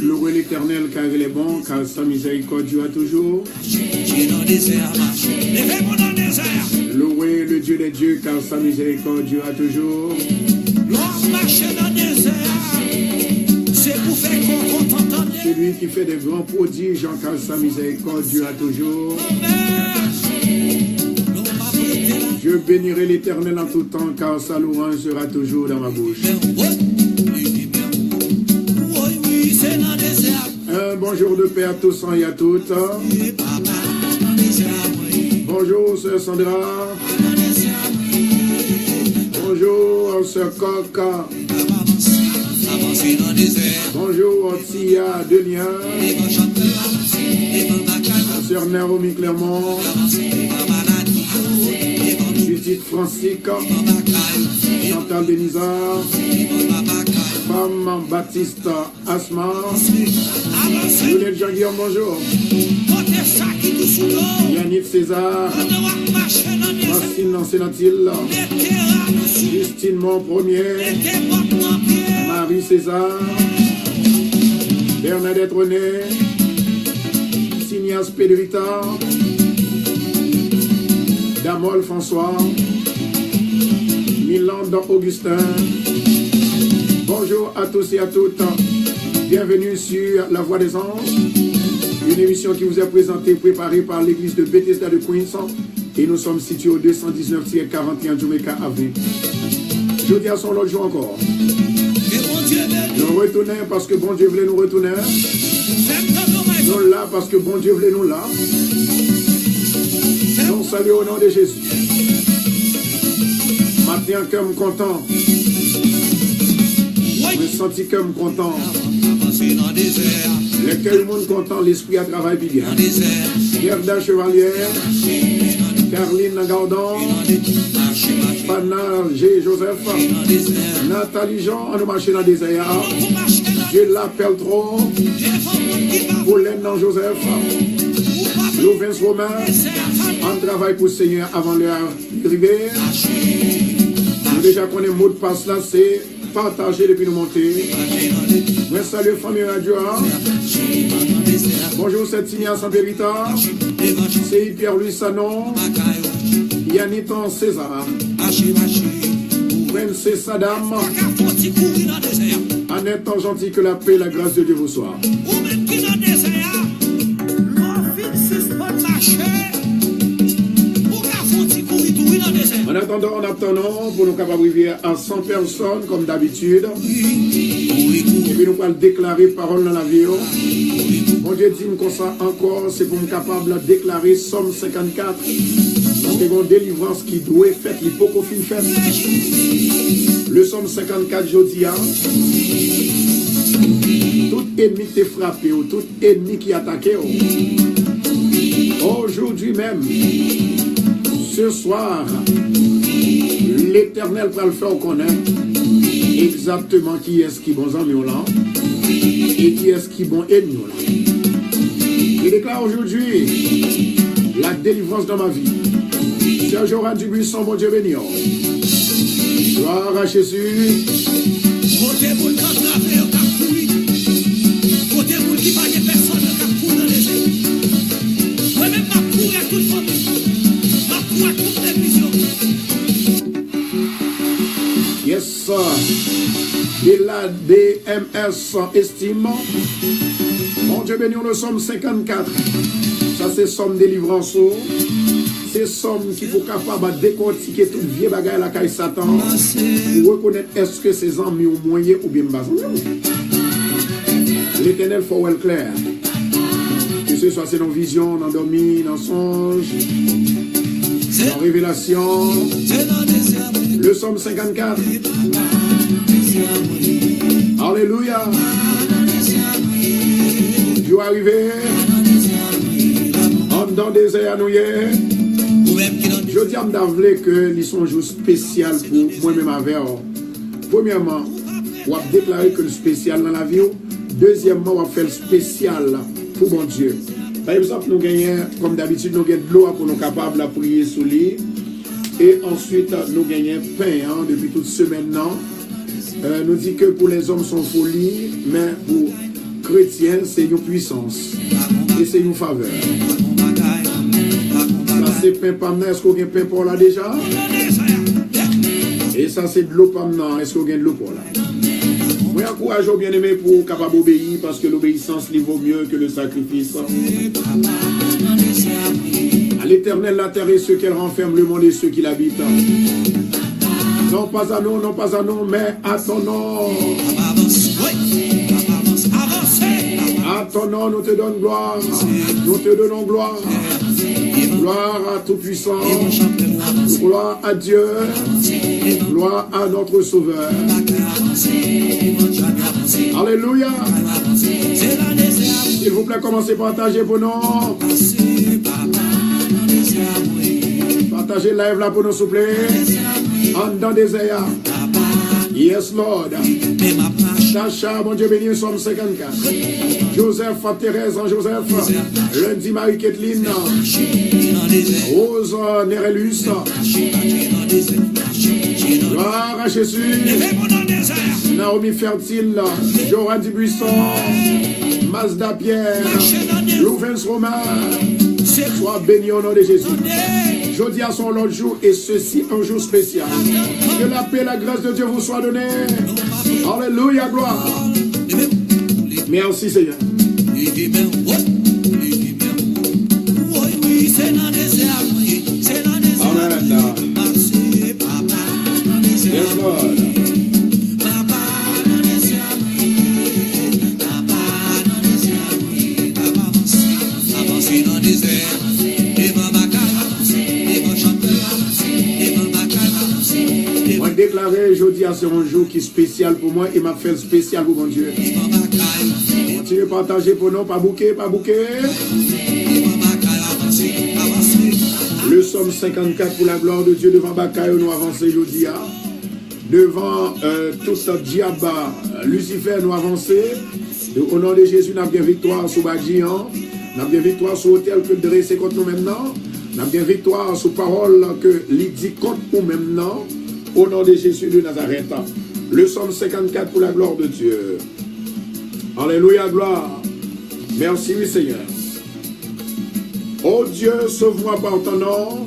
Louez l'Éternel car il est bon, car sa miséricorde dure toujours. Louez le Dieu des dieux, car sa miséricorde dure toujours. Celui qui fait des grands prodiges, car sa miséricorde dure toujours. Je bénirai l'Éternel en tout temps, car sa louange sera toujours dans ma bouche. Un bonjour de paix à tous et à toutes. Bonjour, sœur Sandra. Bonjour, sœur Coca. Bonjour, Tia Delia. Sœur Naomi Clermont. Judith Francique. Chantal Denizar. Femme Baptiste Asma. Juliette Jean-Guillaume, bonjour. Yannick César. Marcine Lancenatil. Justine Mon Premier. Marie César. Bernadette René. Signas Pedrita. Damol François. Milan Augustin. Bonjour à tous et à toutes. Bienvenue sur La Voix des Anges, une émission qui vous est présentée, préparée par l'église de Bethesda de Queens. Et nous sommes situés au 219-41 Jamaica Avenue. Jeudi à son logement encore. Nous retournons parce que bon Dieu voulait nous retourner. Nous là parce que bon Dieu voulait nous là. Nous saluons au nom de Jésus. Matin que me content. Je senti que me content. Lequel monde content, l'esprit à travail bien. Gerda Chevalière, Caroline Gardon, Pana G. Joseph, Nathalie Jean, on a marché dans le désert. Je l'appelle trop. Pauline Joseph, Louvens Romain, on travaille pour le Seigneur avant l'heure d'arriver. Nous déjà connaissons le mot de passe là, c'est partager depuis nous monter. Moi salut famille radio. Bonjour c'est Tignan Saint-Périta. C'est Pierre-Louis Sanon. Yanniton César. Prince Sadam. En étant gentil que la paix et la grâce de Dieu vous soient. En attendant, pour nous capables d'arriver à 100 personnes comme d'habitude. Et puis nous allons déclarer parole dans la vie. Mon Dieu dit comme ça encore, c'est pour nous capables de déclarer Somme 54. C'est une délivrance qui doit être faite, l'hypocofine faite. Le Somme 54, je dis, tout ennemi qui t'a frappé, ou tout ennemi qui attaqué, aujourd'hui même, ce soir, l'Éternel va le faire connaître exactement qui est-ce qui est bon ami là et qui est-ce qui est bon ennemi là. Il déclare aujourd'hui la délivrance dans ma vie. Serge Oran du Buisson, mon Dieu béni. Gloire à Jésus. Yes, de la DMS estime. Mon Dieu béni, nous sommes 54. Ça c'est somme délivrance. C'est somme qui faut capable de décortiquer toute vieille bagaille la caille Satan pour reconnaître est-ce que c'est amis ou moyen ou bien bas. L'Éternel faut être clair. Que ce soit c'est dans vision, dans dormi, dans songe, dans révélation. Le Somme 54. Alléluia. Dieu est arrivé. En dans des airs à nous. Je dis à m'davler que ils sont un jour spécial pour moi-même avec. Premièrement, on va déclarer que le spécial dans la vie. Deuxièmement, on va faire le spécial pour mon Dieu. Par exemple, nous gagnons, comme d'habitude, nous gagnons de l'eau pour nous capables de prier sous lui. Et ensuite, nous gagnons pain depuis toute semaine. nous dit que pour les hommes sont folie, mais pour chrétiens c'est une puissance et c'est une faveur. Ça c'est pain pamna, est-ce qu'on a pain pour là déjà? Et ça c'est de l'eau pamna, est-ce qu'on a de l'eau pour là? Moi encourage au bien aimé pour capable obéir parce que l'obéissance lui vaut mieux que le sacrifice. À l'Éternel la terre et ceux qu'elle renferme, le monde et ceux qui l'habitent. Non pas à nous, non pas à nous, mais à ton nom. À ton nom, nous te donnons gloire. Nous te donnons gloire. Gloire à Tout-Puissant. Gloire à Dieu. Gloire à notre Sauveur. Alléluia. S'il vous plaît, commencez à partager pour nous. Partagez live là pour nous, s'il vous plaît. En dans des airs. Yes, Lord. Sacha, mon Dieu béni, Somme 54. Joseph, Thérèse, Joseph. Lundi, Marie-Kathleen. Rose, Nérelus. Gloire à Jésus. Naomi Fertile. Joran Dubuisson. Mazda Pierre. Louvens Romain. Sois béni au nom de Jésus. Jeudi à son l'autre jour et ceci un jour spécial. Que la paix et la grâce de Dieu vous soient données. Alléluia, gloire. Merci Seigneur. Amen. Yes, Lord. Moi déclaré jeudi à ce un jour qui est spécial pour moi et m'a fait spécial pour mon Dieu. Continuez à partager pour nous, pas bouquet, pas bouquet. Le Somme 54 pour la gloire de Dieu devant Bakaï, nous avançons jeudi. Devant tout ce diable, Lucifer nous avançons. Au nom de Jésus, nous avons bien victoire sur Badjian. Nous avons bien victoire sur l'hôtel que dressé contre nous maintenant. Nous avons bien victoire sur parole que l'idée contre nous maintenant. Au nom de Jésus de Nazareth. Le Somme 54 pour la gloire de Dieu. Alléluia, gloire. Merci, oui, Seigneur. Oh Dieu, sauve-moi par ton nom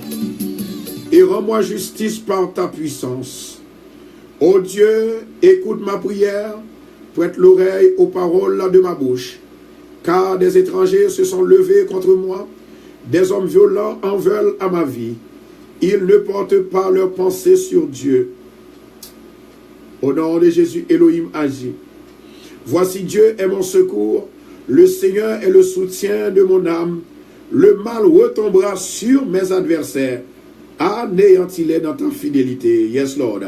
et rends-moi justice par ta puissance. Oh Dieu, écoute ma prière, prête l'oreille aux paroles de ma bouche. Car des étrangers se sont levés contre moi, des hommes violents en veulent à ma vie. Ils ne portent pas leurs pensées sur Dieu. Au nom de Jésus, Elohim agit. Voici Dieu est mon secours, le Seigneur est le soutien de mon âme. Le mal retombera sur mes adversaires. Anéantis-les dans ta fidélité. Yes, Lord.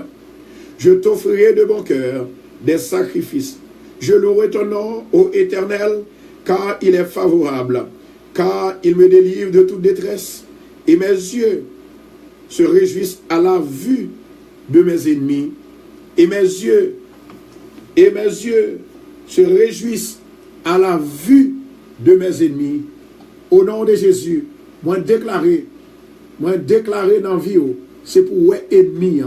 Je t'offrirai de bon cœur des sacrifices. Je louerai ton nom, ô Éternel, car il est favorable, car il me délivre de toute détresse. Et mes yeux se réjouissent à la vue de mes ennemis. Et mes yeux se réjouissent à la vue de mes ennemis. Au nom de Jésus, moi déclarer dans la vie, c'est pour les ennemis.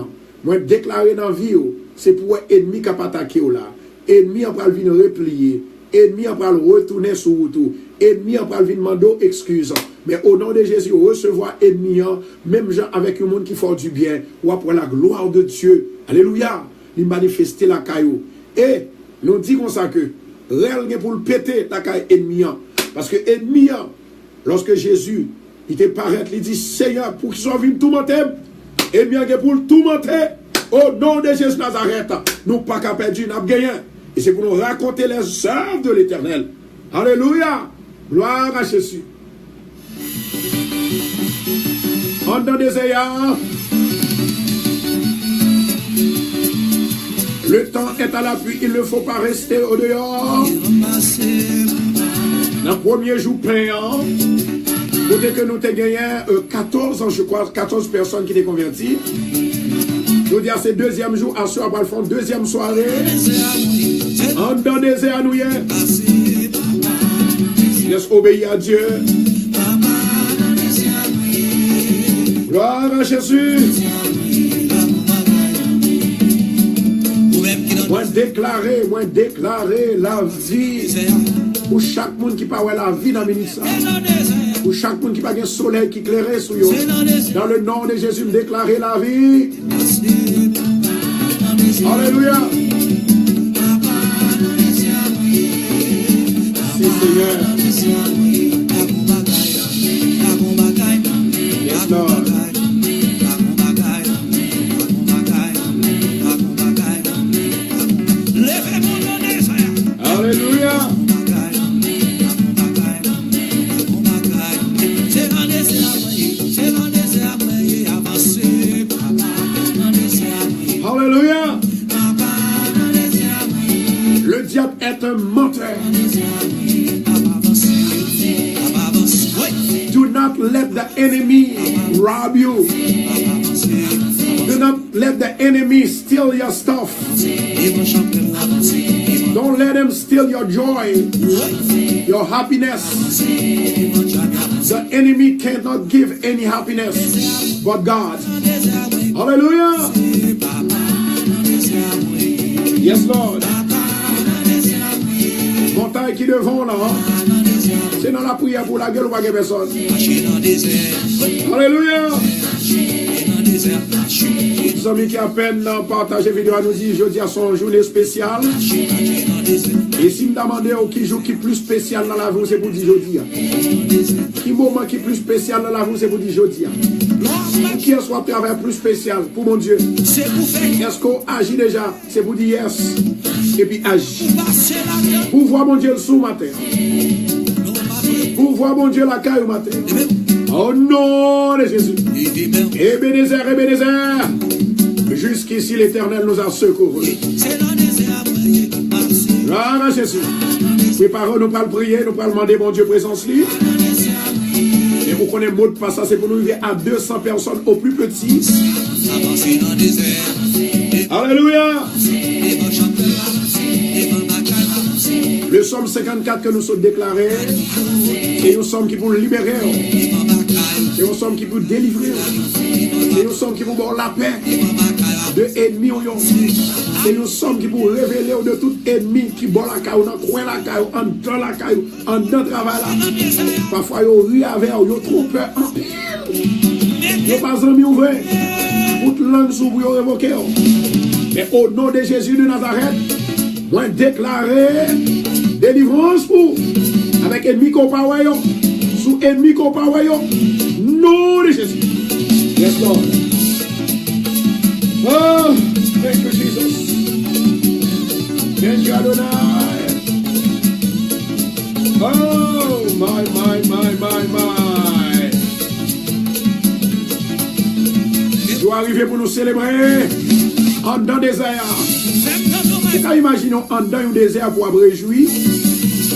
Moi déclarer dans la vie, c'est pour les ennemis qui ont attaqué là. Ennemis ont pas venir replier. Ennemis ont pas retourner sur tout. Ennemis ont pas venir demander excuses. Mais au nom de Jésus, recevoir ennemis, même gens avec un monde qui fait du bien, ou après la gloire de Dieu. Alléluia. Il manifester la caillou. Et nous disons ça que réel pour le péter la caille ennemi. Parce que ennemi, lorsque Jésus il te paraît, il dit Seigneur, pour qu'il soit venu tout monter, ennemi pour le tout monter, au nom de Jésus Nazareth, nous pas qu'à perdre, nous avons gagné. Et c'est pour nous raconter les œuvres de l'Éternel. Alléluia. Gloire à Jésus. En dans des ayants. Le temps est à l'appui, il ne faut pas rester au dehors. Dans le premier jour payant, côté que nous avons gagné 14 ans, je crois, 14 personnes qui étaient converties. Je veux dire, c'est deuxième jour, à soir, à fond, deuxième soirée. En dans des airs, nous laisse obéir à Dieu. Gloire à Jésus. Moi déclarer la vie. Pour chaque monde qui parle la vie dans le ministère. Pour chaque monde qui parle un soleil qui éclaire sur eux. Dans le nom de Jésus, me déclarer la vie. Alléluia. Merci Seigneur. Yes, Lord. Alléluia. Alléluia. Le diable est un menteur. Do not let the enemy rob you. Do not let the enemy steal your stuff. Don't let him steal your joy, your happiness. The enemy cannot give any happiness but God. Hallelujah. Yes, Lord. Montagne qui devant là, c'est dans la prière pour la gueule ou pas que personne. Alléluia. Les amis qui à peine partagé vidéo nous dit jeudi à son journée spéciale. Et si me demandez qui joue qui plus spécial dans la vie, c'est pour dire jeudi. Qui moment qui plus spécial dans la vie, c'est pour dire jeudi. Qui est-ce qu'on travaille plus spécial pour mon Dieu? Est-ce qu'on agit déjà? C'est pour dire yes. Et puis agit. Pour voir mon Dieu le sous matin. Pour voir mon Dieu la caille au matin. Au nom de Jésus. Ebenezer. Jusqu'ici l'Éternel nous a secourus. Gloire à Jésus. Préparons-nous pour le prier, nous pour demander mon Dieu présence lui. Et pour qu'on ait mot de passe, ça c'est pour nous arriver à 200 personnes au plus petit. Alléluia. Le psaume 54 que nous sommes déclarés, et nous sommes qui pour libérer, et nous sommes qui pour délivrer, et nous sommes qui pour avoir la paix de ennemis, et nous sommes qui pour révéler de tout ennemi qui bat la caille, dans le coin la caille, en dans la caille, en dans le travail là. Parfois, ils rient avec, ils trop peur en pile. Ils n'ont pas envie d'ouvrir. Toute langue sous vous révoquer. Mais au nom de Jésus de Nazareth, moi déclarer délivrance pour avec ennemi qu'on parle, sous ennemi qu'on parle, nom de Jésus. Yes, Lord. Oh, thank you, Jesus. Thank you, Adonai. Oh, my. Je dois arriver pour nous célébrer en dans des airs. Et quand imaginons en dans un désert pour avoir réjoui,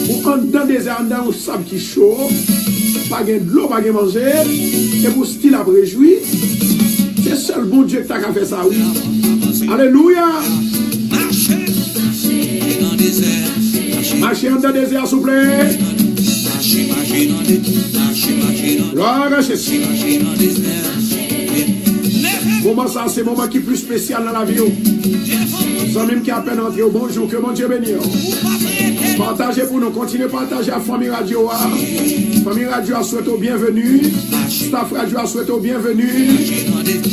ou en dans des airs, en dans un sable qui chaud, pas de l'eau, pas de manger, et pour style à réjoui, c'est seul bon Dieu qui a fait ça, oui. Alléluia. Marchez en dans le désert, s'il vous plaît. Gloire à Jésus. Moment ça, c'est le moment qui est plus spécial dans la vie. Les amis qui à peine entré au bonjour, que mon Dieu bénisse. Partagez pour nous, continuez à partager à Famille Radio. Famille Radio a souhaité au bienvenue. Staff Radio a souhaité au bienvenue.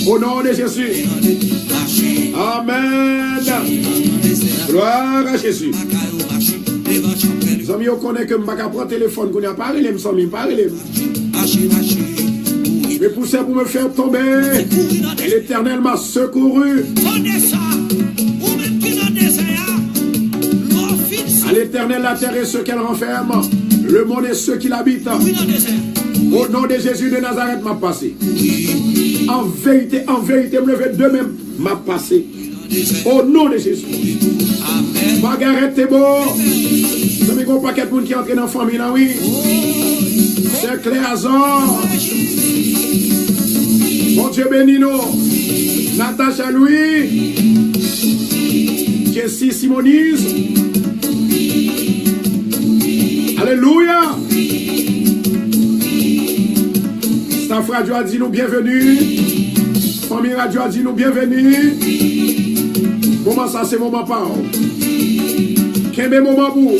Au nom de Jésus. Amen. Gloire à Jésus. Les amis, on connaît que je ne peux pas prendre le téléphone, qu'on n'a pas parlé, je vais pousser pour me faire tomber. Et l'Éternel m'a secouru. À l'Éternel, la terre et ceux qu'elle renferme, le monde et ceux qui l'habitent. Au nom de Jésus de Nazareth, m'a passé. En vérité, me lever de même, m'a passé. Au nom de Jésus. Margaret, t'es beau. Vous avez un paquet de monde qui entre dans la famille, là, oui. C'est Cléazor. Mon Dieu bénis nous. Natacha Louis. Jessie Simonise. Alléluia. Staff Radio a dit nous bienvenue. Famille Radio a dit nous bienvenue. Moment ça, c'est moment pas. Quel moment pour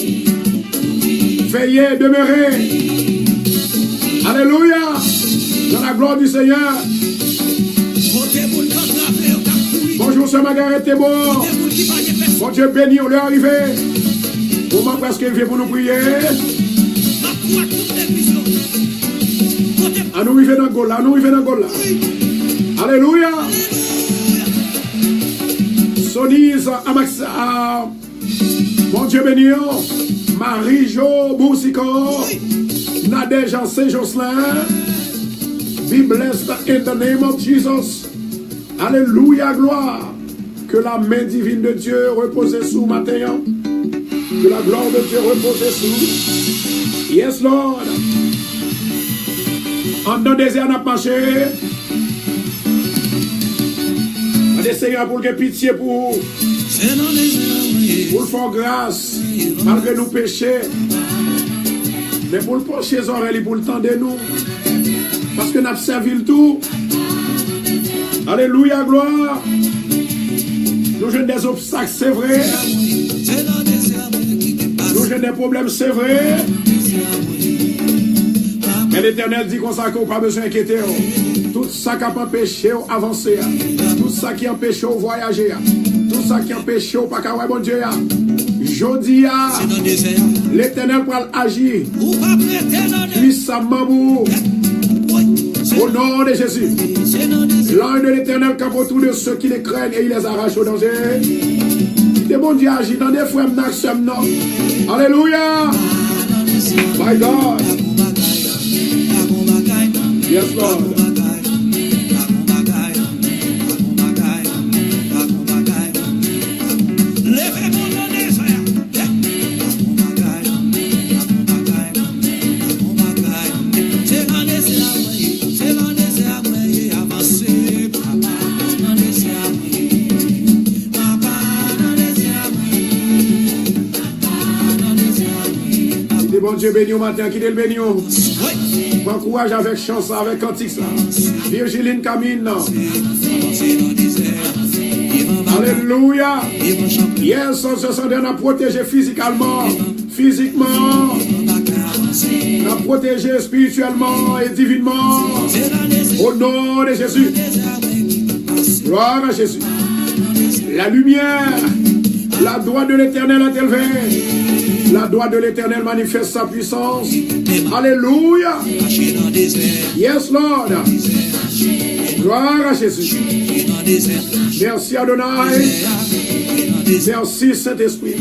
veiller, demeurer. Alléluia. Dans la gloire du Seigneur. Bonjour, ce Margaret, t'es bon. Bon Dieu béni, on est arrivé. Moment presque arrivé pour nous prier. À nous arriver dans Gola, à nous arriver dans Gola. Alléluia. Sonise, Amaxa, mon Dieu béni, Marie-Jo, Boussico, Nadège, Saint-Jocelyn. Be blessed in the name of Jesus. Alléluia, gloire. Que la main divine de Dieu repose sous matin. Que la gloire de Dieu repose sous. Yes, Lord. En dans le désert, on a marché. On a essayé pour que pitié pour le faire grâce, malgré nos péchés. Mais pour le pencher les oreilles, pour le temps de nous. Parce que nous avons servi le tout. Alléluia, gloire. Nous avons des obstacles, c'est vrai. Nous avons des problèmes, c'est vrai. Mais l'Éternel dit qu'on n'a pas besoin d'inquiéter. Tout ça qui a empêché d'avancer. Tout ça qui a empêché de voyager. Tout ça qui a empêché de ne pas avoir bon Dieu. Jodi, l'Éternel va agir. Puissamment. Au nom de Jésus. L'ange de l'Éternel campe autour de ceux qui les craignent et il les arrache au danger. C'est bon Dieu agit dans des frères n'action non. Alléluia. My God. Yes, Lord. Bon Dieu béni au matin, qui est le béni. Bon courage avec chance, avec cantique ça. Virgiline Camille. Alléluia. Yes, on se sent à protéger physiquement, à protéger spirituellement et divinement. Au nom de Jésus. Gloire à Jésus. La lumière, la droite de l'Éternel est élevée. La droite de l'Éternel manifeste sa puissance. Alléluia. Yes, Lord. Gloire à Jésus. Merci Adonai. Merci Saint-Esprit.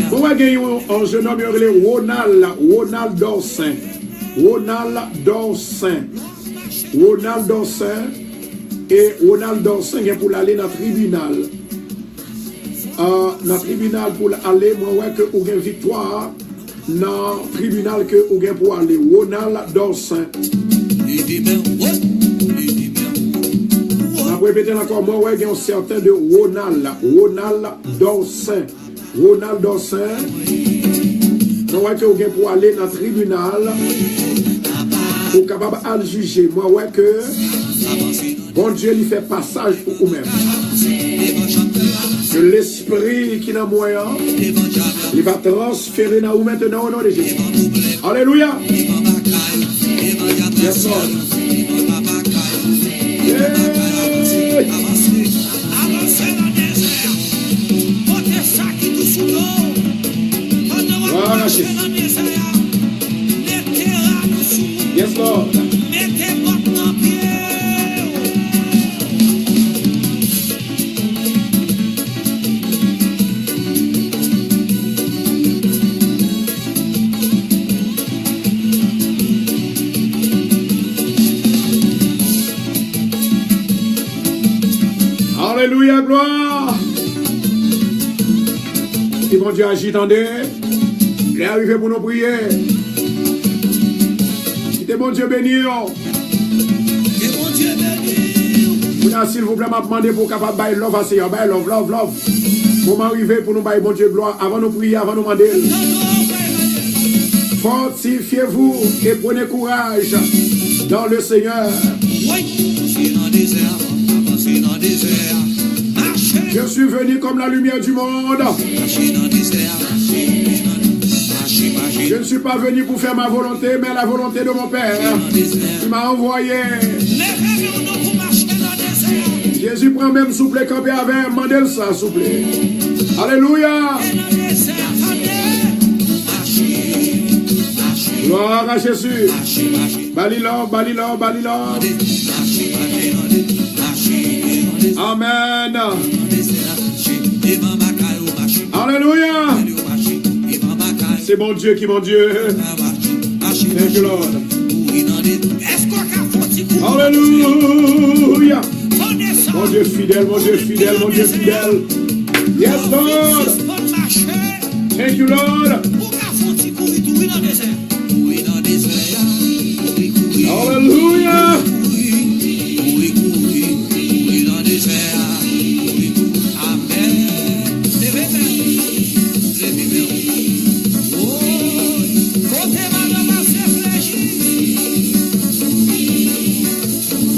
Pour gagner un jeune homme appelé Ronald Dorsin. Et Ronald Dorsin est pour aller dans le tribunal. Dans le tribunal pour aller, moi, que vous avez victoire dans le tribunal que vous avez pour aller. Ronald Dorsin. Je vais répéter encore, moi, il y a un certain de Ronald Dorsin. Ronald Dorsin. Moi, que vous avez pour aller dans le tribunal pour capable de juger. Moi, que bon Dieu lui fait passage pour vous-même. Que l'esprit qui est dans moi, il va transférer dans vous maintenant au nom de Jésus. Alléluia. Yes, Lord. Voilà, Jésus. Yes, Lord. Alléluia, gloire. Et bon Dieu agit, attendez. Il est arrivé pour nous prier. C'était bon Dieu béni. S'il vous plaît, m'a demandé pour capable bailler love à Seigneur, bailler love. Pour m'arriver pour nous bailler bon Dieu gloire avant nous prier, avant nous demander. Fortifiez-vous et prenez courage dans le Seigneur. Oui, c'est dans le désert, avancez dans le désert. suis venu comme la lumière du monde. Je ne suis pas venu pour faire ma volonté, mais la volonté de mon Père. Il m'a envoyé. Jésus prend même souple campé avec mandel ça, souple. Alléluia. Gloire à Jésus. Balilor, balilor, balilor. Amen. Alléluia. C'est mon Dieu qui est mon Dieu. Thank you, Lord. Alléluia. Mon Dieu fidèle, mon Dieu fidèle, mon Dieu fidèle. Yes, Lord. Thank you, Lord. Alléluia.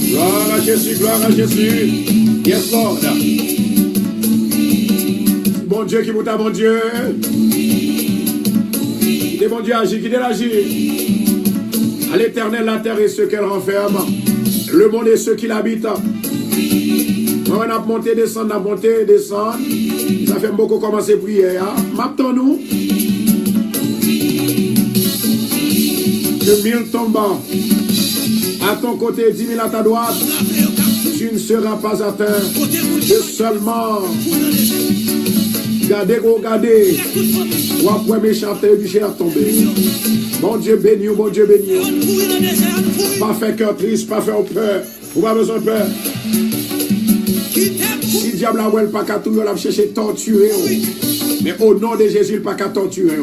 Gloire à Jésus, gloire à Jésus. Yes, Lord. Bon Dieu qui vous a, bon Dieu. Il est bon Dieu agit, qui agit. À l'Éternel, la terre et ceux qu'elle renferme, le monde et ceux qui l'habitent. On a monté, descendre, on a monté, descendre. Ça fait beaucoup commencer à prier. M'attends-nous. Que 1000 tombent à ton côté, 10 000 à ta droite. Tu ne seras pas atteint. Que seulement gardez, regardez. Ou après méchanter, obligé à tomber. Bon Dieu béni, bon Dieu béni. Pas fait cœur triste, pas fait peur. Ou pas besoin de peur. Si le diable a pas qu'à tout, il a cherché torturer. Mais au nom de Jésus, il n'a pas qu'à torturer.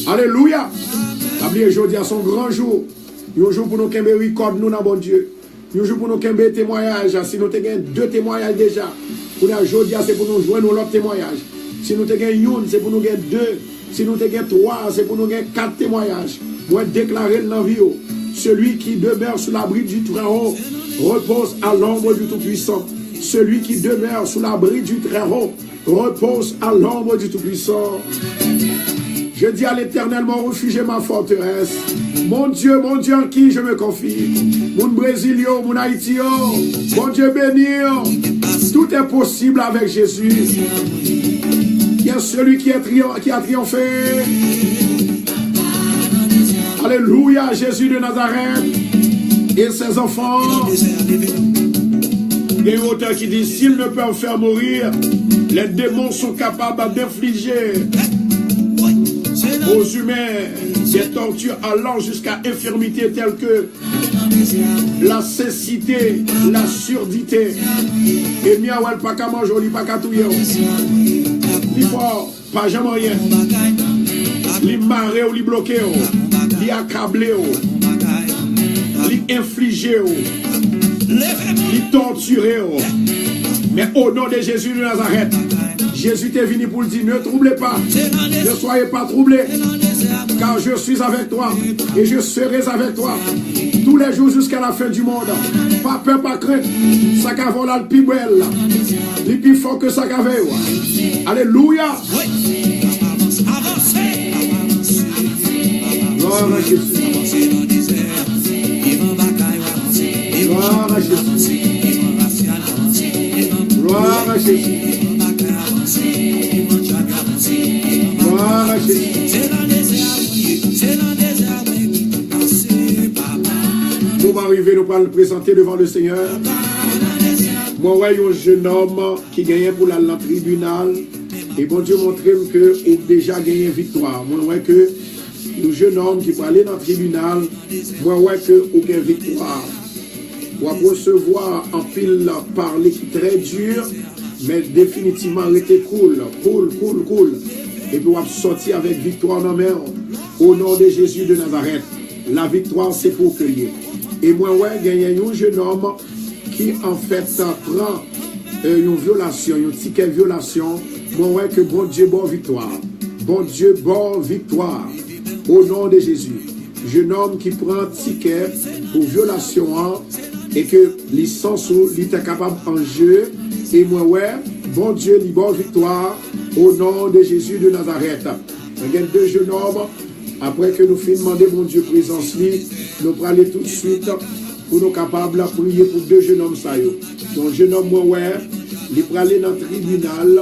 Alléluia. Oubliez aujourd'hui à son grand jour. Un jour pour nous qu'un record nous dans bon Dieu. Un jour pour nous qu'un témoignage. Si nous avons 2 témoignages déjà. Pour nous aujourd'hui, c'est pour nous joindre l'autre témoignage. Si nous avons 1, c'est pour nous gagner 2. Si nous avons 3, c'est pour nous gagner 4 témoignages. Moi, déclarer dans la vie. Celui qui demeure sous l'abri du Très-Haut repose à l'ombre du Tout-Puissant. Celui qui demeure sous l'abri du Très-Haut repose à l'ombre du Tout-Puissant. Je dis à l'Éternel, mon refuge et ma forteresse. Mon Dieu en qui je me confie. Mon Brésilio, mon Haïtio. Mon Dieu béni. Tout est possible avec Jésus. Il y a celui qui a triomphé. Alléluia, Jésus de Nazareth et ses enfants. Il y a un auteur qui dit, s'ils ne peuvent faire mourir, les démons sont capables d'infliger aux humains des tortures allant jusqu'à infirmité telles que la cécité, la surdité. Et miawel pas qu'à manger, il pas qu'à tout yé. Il faut pas jamais rien. Il marrer ou il bloquer, il accabler, il infliger, il torturer. Mais au nom de Jésus de Nazareth, Jésus est venu pour le dire, ne troublez pas, ne soyez pas troublés, car je suis avec toi et je serai avec toi tous les jours jusqu'à la fin du monde. Pas peur, pas crainte, ça cavole là le plus belle, le plus fort que ça cavole. Alléluia. Gloire à Jésus. Gloire à Jésus. Gloire à Jésus. Gloire à Jésus. Nous allons arriver, nous allons le présenter devant le Seigneur. Moi, ouais, un jeune homme qui gagnait pour le tribunal. Et bon Dieu montre que il a déjà gagné victoire. Moi, ouais, que un jeune homme qui peut aller dans le tribunal, moi, ouais, que il a gagné victoire. On va recevoir en pile parler très dur, mais définitivement rester cool. Et puis on va sortir avec victoire dans la main. Au nom de Jésus de Nazareth. La victoire, c'est pour cueillir. Et moi, ouais, il y a un jeune homme qui, en fait, prend une violation, une ticket violation. Moi, ouais, que bon Dieu, bonne victoire. Bon Dieu, bonne victoire. Au nom de Jésus. Jeune homme qui prend ticket pour violation et que licence ou était capable en jeu. Et moi, ouais, bon Dieu, libre victoire au nom de Jésus de Nazareth. Il y a deux jeunes hommes, après que nous finissons demander mon Dieu présence, nous allons aller tout de suite pour nous capables de prier pour deux jeunes hommes. Donc, jeune homme, moi, il peut aller dans le tribunal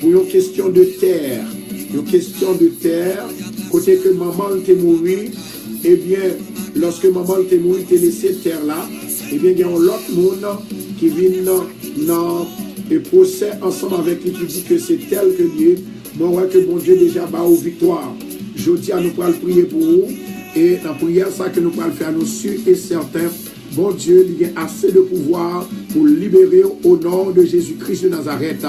pour une question de terre. Une question de terre, côté que maman était morue, eh bien, lorsque maman était morue, il a laissé terre là, eh bien, il y a un autre monde qui vient dans le procès ensemble avec lui qui dit que c'est tel que Dieu, moi, que bon Dieu déjà bat aux victoires. Je dis à nous pour prier pour vous, et la prière, ça que nous pouvons faire, nous sûrs et certains. Bon Dieu, il y a assez de pouvoir pour libérer au nom de Jésus-Christ de Nazareth.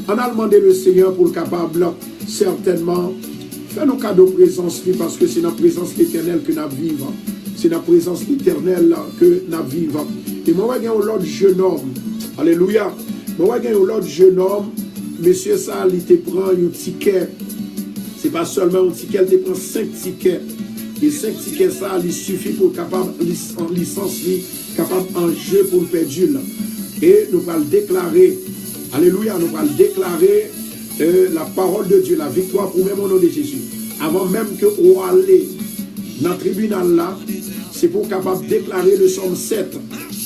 On a demandé le Seigneur pour le capable, certainement, faire nos cadeaux de présence, parce que c'est dans la présence éternelle que nous vivons. C'est dans la présence éternelle que nous vivons. Et moi, je vais l'autre jeune homme. Alléluia. Moi, je vais l'autre jeune homme. Monsieur ça, il te prend un ticket. Ce n'est pas seulement un ticket, il te prend 5 tickets. Et 5 tickets, ça, il suffit pour capable en licence, capable en jeu pour le perdu. Et nous allons déclarer, alléluia, nous allons déclarer la parole de Dieu, la victoire pour même au nom de Jésus. Avant même que vous allez dans le tribunal là, c'est pour capable déclarer le somme 7.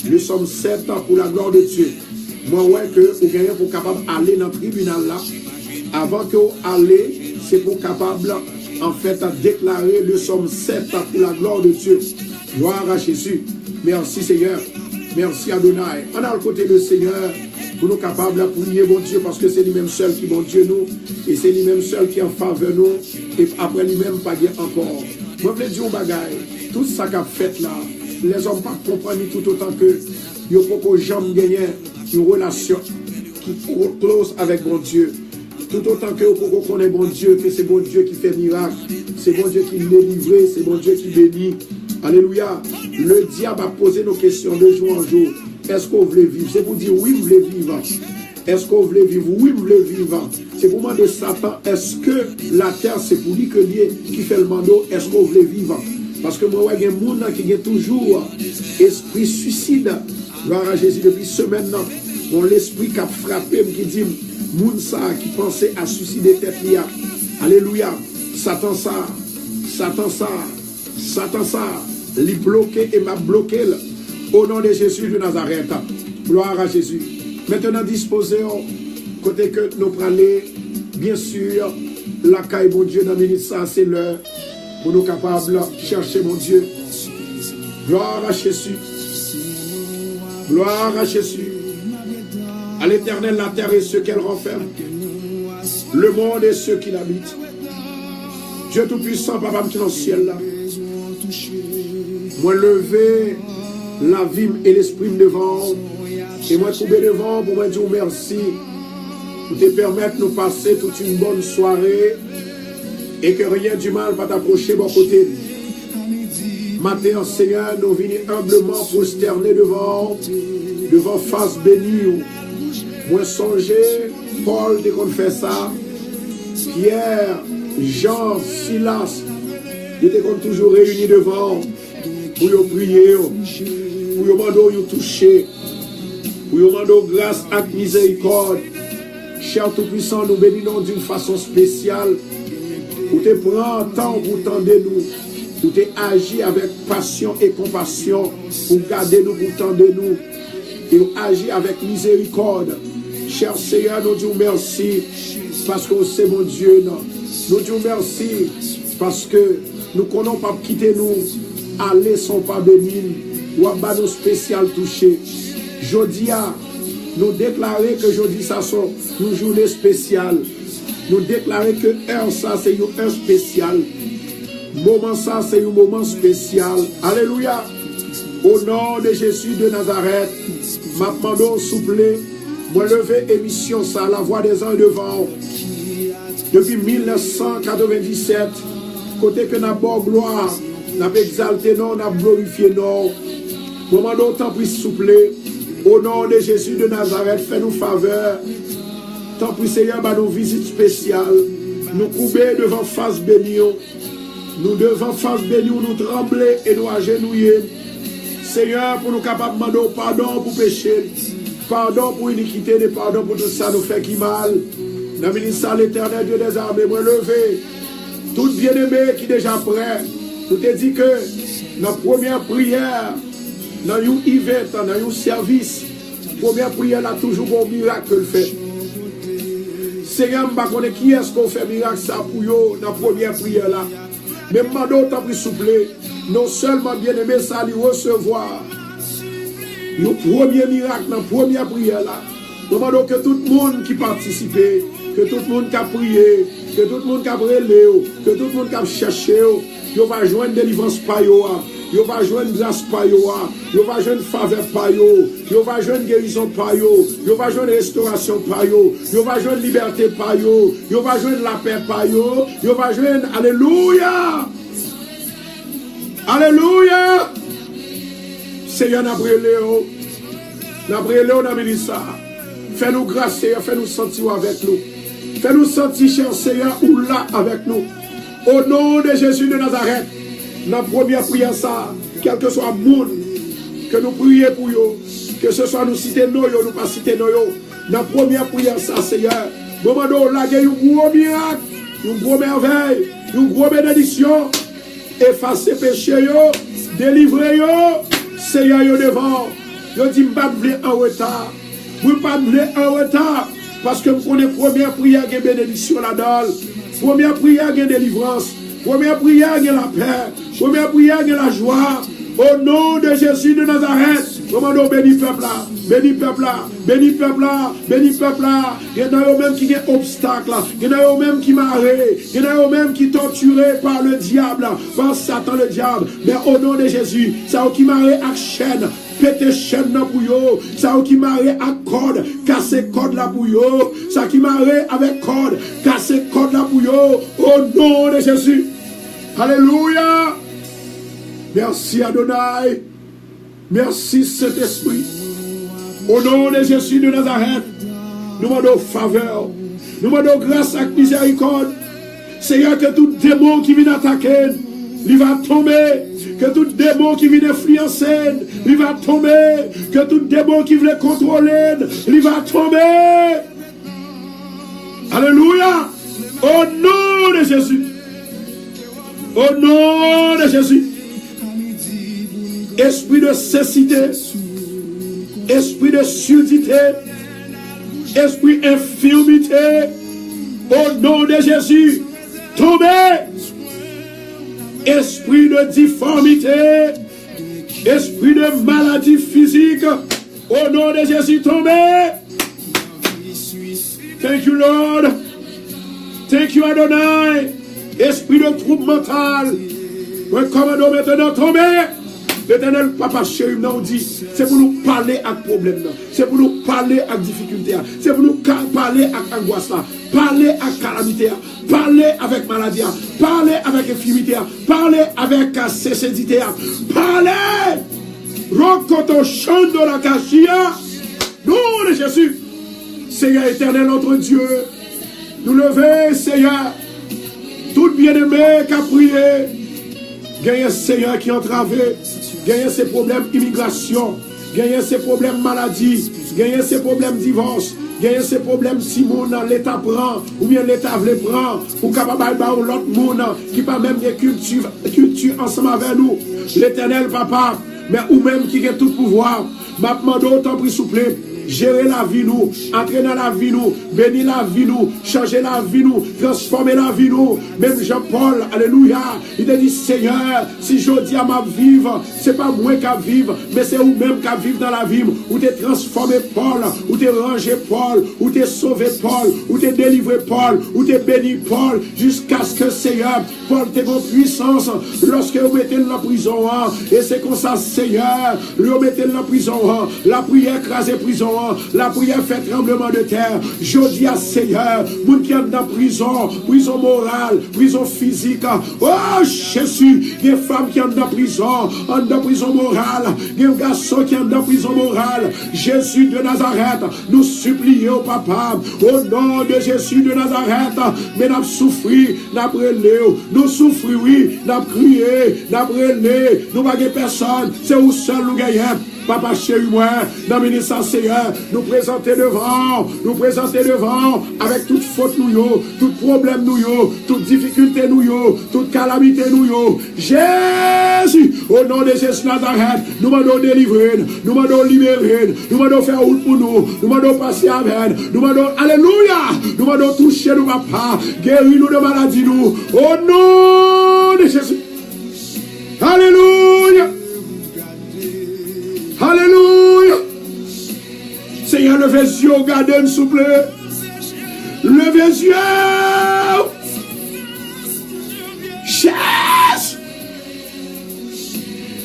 Le somme 7 pour la gloire de Dieu. Moi, ouais, que vous gagnez pour capable aller dans le tribunal là. Avant que vous allez, c'est pour capable en fait, à déclarer le somme 7 pour la gloire de Dieu. Gloire à Jésus. Merci Seigneur. Merci Adonai. On a le côté du Seigneur pour nous capables de prier bon Dieu parce que c'est lui-même seul qui bon Dieu nous et c'est lui-même seul qui en faveur nous et après lui-même pas dire encore. Moi je veux dire un bagaille. Tout ça qu'a fait là, les hommes pas comprennent tout autant que il n'y a pas que jamais gagné une relation qui est close avec bon Dieu. Tout autant que vous connaissez bon Dieu, que c'est bon Dieu qui fait miracle, c'est bon Dieu qui délivre, c'est bon Dieu qui bénit. Alléluia. Le diable a posé nos questions de jour en jour. Est-ce que vous voulez vivre? C'est pour dire oui, vous voulez vivre. Est-ce que vous voulez vivre? Oui, vous voulez vivre. C'est pour demander Satan, est-ce que la terre, c'est pour lui que Dieu qui fait le mandat? Est-ce que vous voulez vivre? Parce que moi, il y a des gens qui ont toujours esprit suicide. Gloire à Jésus depuis semaine. Bon, l'esprit qui a frappé, qui dit, Mounsa qui pensait à suicider tête liée. Alléluia. Satan ça, les bloqué et m'a bloqué au nom de Jésus de Nazareth. Gloire à Jésus. Maintenant disposez côté que nous prenons, bien sûr, la caille mon Dieu dans minute ça, c'est l'heure pour nous capables de chercher mon Dieu. Gloire à Jésus. Gloire à Jésus. À l'Éternel, la terre et ceux qu'elle renferme, le monde et ceux qui l'habitent. Dieu Tout-Puissant, Papa qui est dans le ciel là. Moi lever la vie et l'esprit devant. Et moi tomber devant pour moi dire merci. Pour te permettre de nous passer toute une bonne soirée. Et que rien du mal va t'approcher de mon côté. Matin, Seigneur, nous venons humblement prosterner devant face bénie. Moi songer, Paul dès qu'on fait ça, Pierre, Jean, Silas, ils étaient toujours réunis devant pour y prier, pour y demander toucher, pour y demander grâce et miséricorde. Cher Tout-Puissant, nous bénissons d'une façon spéciale pour te prendre temps pour tendre nous, pour te agir avec passion et compassion, pour garder nous, pour tendre nous, et agir avec miséricorde. Cher Seigneur, nous disons merci parce que c'est mon Dieu. Non. Nous disons merci parce que nous ne connaissons pas quitter nous, aller sans pas bénir, ou à bas nous spécial touché. Jodia, nous déclarer que jeudi ça sont une journée spéciale. Nous déclarer que heure ça c'est une heure spéciale. Moment ça c'est un moment spécial. Alléluia. Au nom de Jésus de Nazareth, ma demande souple. Moi lever émission ça, la voix des uns devant. Depuis 1997, côté que n'a pas gloire, n'a exalté non, n'a glorifié non. Moment d'autant plus souple. Au nom de Jésus de Nazareth, fais-nous faveur. Tant pour Seigneur, bah, nos visites spéciales. Nous couper devant face bénie. Nous devant face bénie, nous trembler et nous agenouiller. Seigneur, pour nous capables de demander pardon pour pécher. Pardon pour l'iniquité, pardon pour tout ça nous fait qui mal. Dans le ministère de l'Éternel Dieu des armées, moi levé. Tout bien-aimé qui est déjà prêt. Nous te dit que dans la première prière, dans un event, dans un service, la première prière a toujours un miracle que le fait. Seigneur, je ne sais pas qui est-ce qu'on fait miracle ça pour eux dans la première prière là. Mais je demande autant plus souple. Non seulement bien-aimé, ça lui recevoir. Le premier miracle dans la première prière là. Je demande que tout le monde qui participe, que tout le monde qui a prié, que tout le monde qui a brûlé, que tout le monde qui a cherché, il va joindre délivrance par eux. Il va joindre grâce par eux, il va joindre faveur par eux, il va joindre guérison par eux, il va joindre restauration par eux, il va joindre liberté par eux, il va joindre la paix par eux, il va joindre alléluia. Alléluia. Seigneur, n'a brûlé dans le ministère. Fais-nous grâce, Seigneur, fais-nous sentir avec nous. Fais-nous sentir, cher Seigneur, ou là avec nous. Au nom de Jésus de Nazareth, dans la première prière, ça, quel que soit le monde que nous prions pour eux, que ce soit nous citer nous, nous pas citer nous, dans la première prière, ça, Seigneur, nous demandons là, il y a un gros miracle, une grosse merveille, une grosse bénédiction, effacer péché, délivrer, Seigneur, devant. Je dis, je ne pas en retard. Je ne pas en retard. Parce que vous connaissez la première prière qui est bénédiction là-dedans. Première prière qui est délivrance. Première prière qui est la paix. Première prière qui est la joie. Au nom de Jésus de Nazareth. Demandons béni peuple là. Béni peuple là. Béni peuple là. Béni peuple là. Il y en a même qui ont obstacle. Il y en a même qui marrent. Il y en a même qui torturés par le diable. Par Satan le diable. Mais au nom de Jésus. Ça qui marrent à chaîne. Pété chaîne là pour yo. Ça qui marrent à corde. Casser corde là pour yo. Ça qui marrent avec corde. Casser corde là pour yo. Au nom de Jésus. Alléluia. Merci Adonai. Merci Saint-Esprit. Au nom de Jésus de Nazareth, nous demandons faveur. Nous demandons grâce et miséricorde. Seigneur, que tout démon qui vient attaquer, il va tomber. Que tout démon qui vient influencer, il va tomber. Que tout démon qui veut contrôler, il va tomber. Alléluia. Au nom de Jésus. Au nom de Jésus. Esprit de cécité, esprit de surdité, esprit infirmité, au nom de Jésus, tombez. Esprit de difformité, esprit de maladie physique, au nom de Jésus, tombez. Thank you, Lord. Thank you, Adonai. Esprit de trouble mental, recommandons maintenant tomber. L'Éternel, papa chéri, nous dit, c'est pour nous parler avec problème, c'est pour nous parler avec difficulté, c'est pour nous parler avec angoisse, parler avec calamité, parler avec maladie, parler avec infirmité, parler avec cécité, parler. Rokoto chando la kachia. Nom de Jésus. Seigneur éternel, notre Dieu, nous lever, Seigneur, tout bien-aimé qui a prié, gagne Seigneur qui a entravé. Gagner ces problèmes immigration, gagner ces problèmes maladie, gagner ces problèmes divorce, gagner ces problèmes si mon l'État prend, ou bien l'État veut prendre, ou capable de l'autre monde qui pas même des culture ensemble avec nous. L'Éternel papa, mais ou même qui a tout pouvoir, m'a demandé autant pour souple. Gérer la vie nous, entrer dans la vie nous, bénir la vie nous, changer la vie nous, transformer la vie nous. Même Jean-Paul, alléluia, il a dit Seigneur, si je dis à ma vivre, c'est pas moi qui vivre, mais c'est vous-même qui vivre dans la vie, ou t'es transformé Paul, ou t'es rangé Paul, ou t'es sauvé Paul, ou t'es délivré Paul, ou t'es béni Paul, jusqu'à ce que Seigneur, Paul t'ait en puissance, lorsque vous mettez dans la prison, et c'est comme ça Seigneur, vous mettez dans la prison, la prière crasée prison, la prière fait tremblement de terre. Je dis à Seigneur, vous qui êtes dans prison, prison morale, prison physique. Oh Jésus, il y a des femmes qui sont dans prison morale, il y a des garçons qui sont dans prison morale. Jésus de Nazareth, nous supplions, papa, au nom de Jésus de Nazareth, mais nous souffrons, nous brûlons, nous souffrons, oui, nous crions, nous brûlons, nous n'avons personne, c'est où seul nous gagnons. Papa chéri moi, dans le ministère Seigneur, nous présenter devant, avec toute faute nous yo, tout problème nous yo, toute difficulté nous yo, toute calamité nous yo. Jésus, au nom de Jésus Nazareth, nous m'en délivrer, nous m'en libérer, nous m'en faire route pour nous m'en passer avec, nous m'en alléluia, nous m'en toucher nous papa, guérir nous de maladie nous, au nom de Jésus. Alléluia. Alléluia. Seigneur, levez les yeux, regardez-nous, s'il vous plaît. Levez les yeux.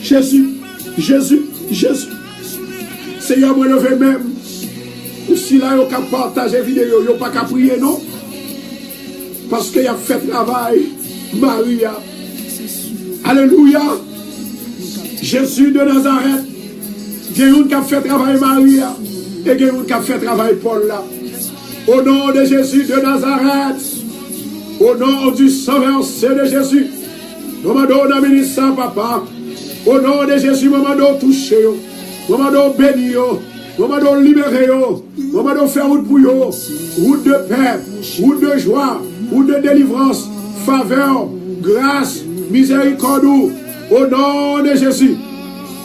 Jésus. Seigneur, moi levez même. Ou si là, vous pouvez partager vidéo, vous ne pouvez pas prier, non? Parce qu'il a fait travail, Maria. Alléluia. Jésus de Nazareth. Il y a une qui a fait travail Maria. Et il y a une qui a fait travail Paul là. Au nom de Jésus de Nazareth. Au nom du sang versé de Jésus. Nous m'en ministère, papa. Au nom de Jésus, nous m'en toucher. Nous m'en bénir. Nous m'en libérer. Nous m'en faire route pour vous. Route de paix. Route de joie. Route de délivrance. Faveur. Grâce. Miséricorde. Au nom de Jésus.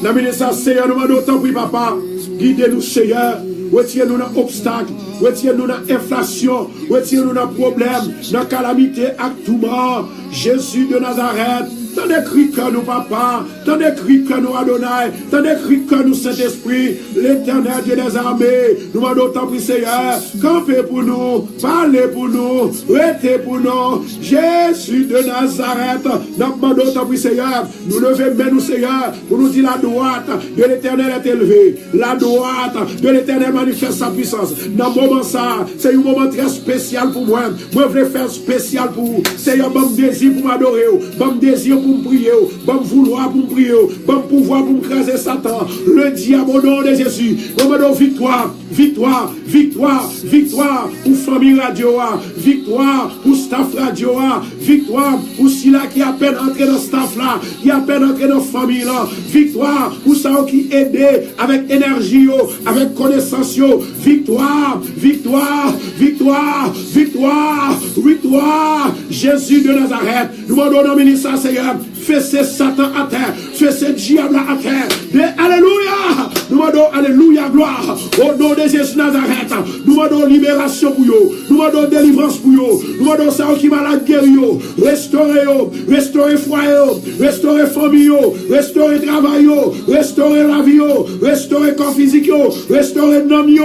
Dans le ministère, Seigneur, nous demandons tant pis, papa. Guidez-nous, Seigneur. Retirez-nous dans l'obstacle. Retirez-nous dans l'inflation. Retirez-nous dans le problème. Dans la calamité, actuellement. Jésus de Nazareth. Tant des cris que nous, papa. Tant des cris que nous, Adonai. Tant des cris que nous, Saint-Esprit. L'Éternel Dieu des armées. Nous demandons tant pis, Seigneur. Campez pour nous. Parlez pour nous. Restez pour nous. Jésus de Nazareth. Nous demandons tant pis, Seigneur. Nous levons mais nous, Seigneur. Pour nous dire la droite de l'Éternel est élevée. La droite de l'Éternel manifeste sa puissance. Dans ce moment, ça, c'est un moment très spécial pour moi. Moi, je veux faire spécial pour vous. Seigneur, bon désir pour m'adorer. Bon désir pour me prier, bon vouloir pour me prier, bon pouvoir pour me craser Satan, le diable au nom de Jésus, bon victoire, victoire, victoire, victoire pour famille radio, victoire pour staff radio, victoire pour celui-là qui a à peine entré dans staff là, qui a à peine entré dans famille là, victoire pour ça qui aide avec énergie, avec connaissance, victoire, victoire, victoire, victoire, victoire, Jésus de Nazareth, nous demandons au ministère Seigneur. Fais ce Satan à terre, fais ce diable à terre. Alléluia. Nous demandons alléluia, gloire. Au nom de Jésus Nazareth, nous demandons libération pour vous. Nous demandons délivrance pour vous. Nous demandons ça qui malade guéri. Restaurer foyer, restaurer famille, restaurer travail, restaurer la vie, restaurer corps physique, restaurer l'âme,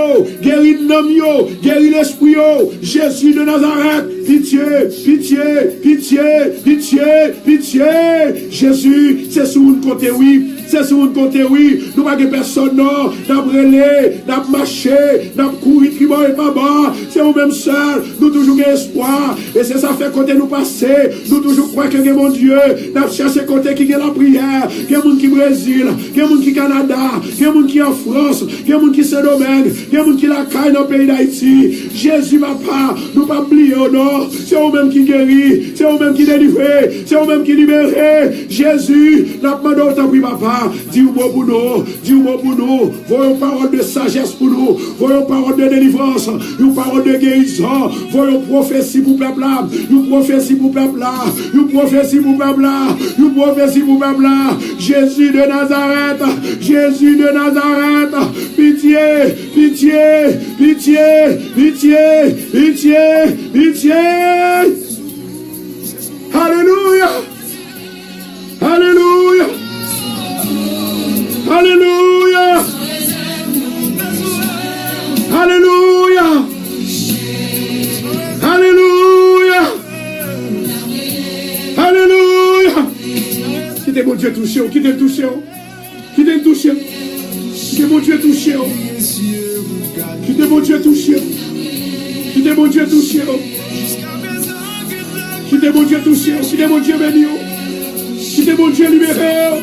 guérir l'âme, guérir l'esprit. Jésus de Nazareth, pitié, pitié, pitié, pitié, pitié. Jésus, c'est sur une côté, oui. C'est sur une côté, oui. Nous n'avons pas personne, non. Nous avons brûlé, nous avons marché, nous avons couru, tribord et pas bas. C'est nous-mêmes seuls. Nous toujours avons espoir. Et c'est ça fait côté nous passer. Nous toujours croyons que mon Dieu. Nous avons cherché côté qui est la prière. Qu'il y a des gens qui Brésil, qu'il y a des gens qui Canada, qu'il y a des gens qui en France, qu'il y a des gens qui Saint-Domingue, qu'il y a des gens qui la caille dans le pays d'Haïti. Jésus, papa, nous ne pas oublier, non. C'est nous-mêmes qui guérit. C'est nous-mêmes qui délivre. C'est nous-mêmes qui libère. Jésus, nous demandons autant pour papa. Dis-moi pour nous, dis-moi pour nous. Voyons parole de sagesse pour nous. Voyons parole de délivrance. Une parole de guérison. Voyons prophétie pour peuple. Une prophétie pour peuple. Une prophétie pour peuple. Une prophétie pour peuple. Jésus de Nazareth. Jésus de Nazareth. Pitié, pitié, pitié, pitié, pitié, pitié. Alléluia. Alléluia. Alléluia. Alléluia. Alléluia. Alléluia. Quittez mon Dieu touché, quittez le touché. Quittez le touché. Quittez mon Dieu touché. Quittez mon Dieu touché. Quittez mon Dieu touché. Quittez mon Dieu touché. Quittez mon Dieu béni. Quittez mon Dieu libéré.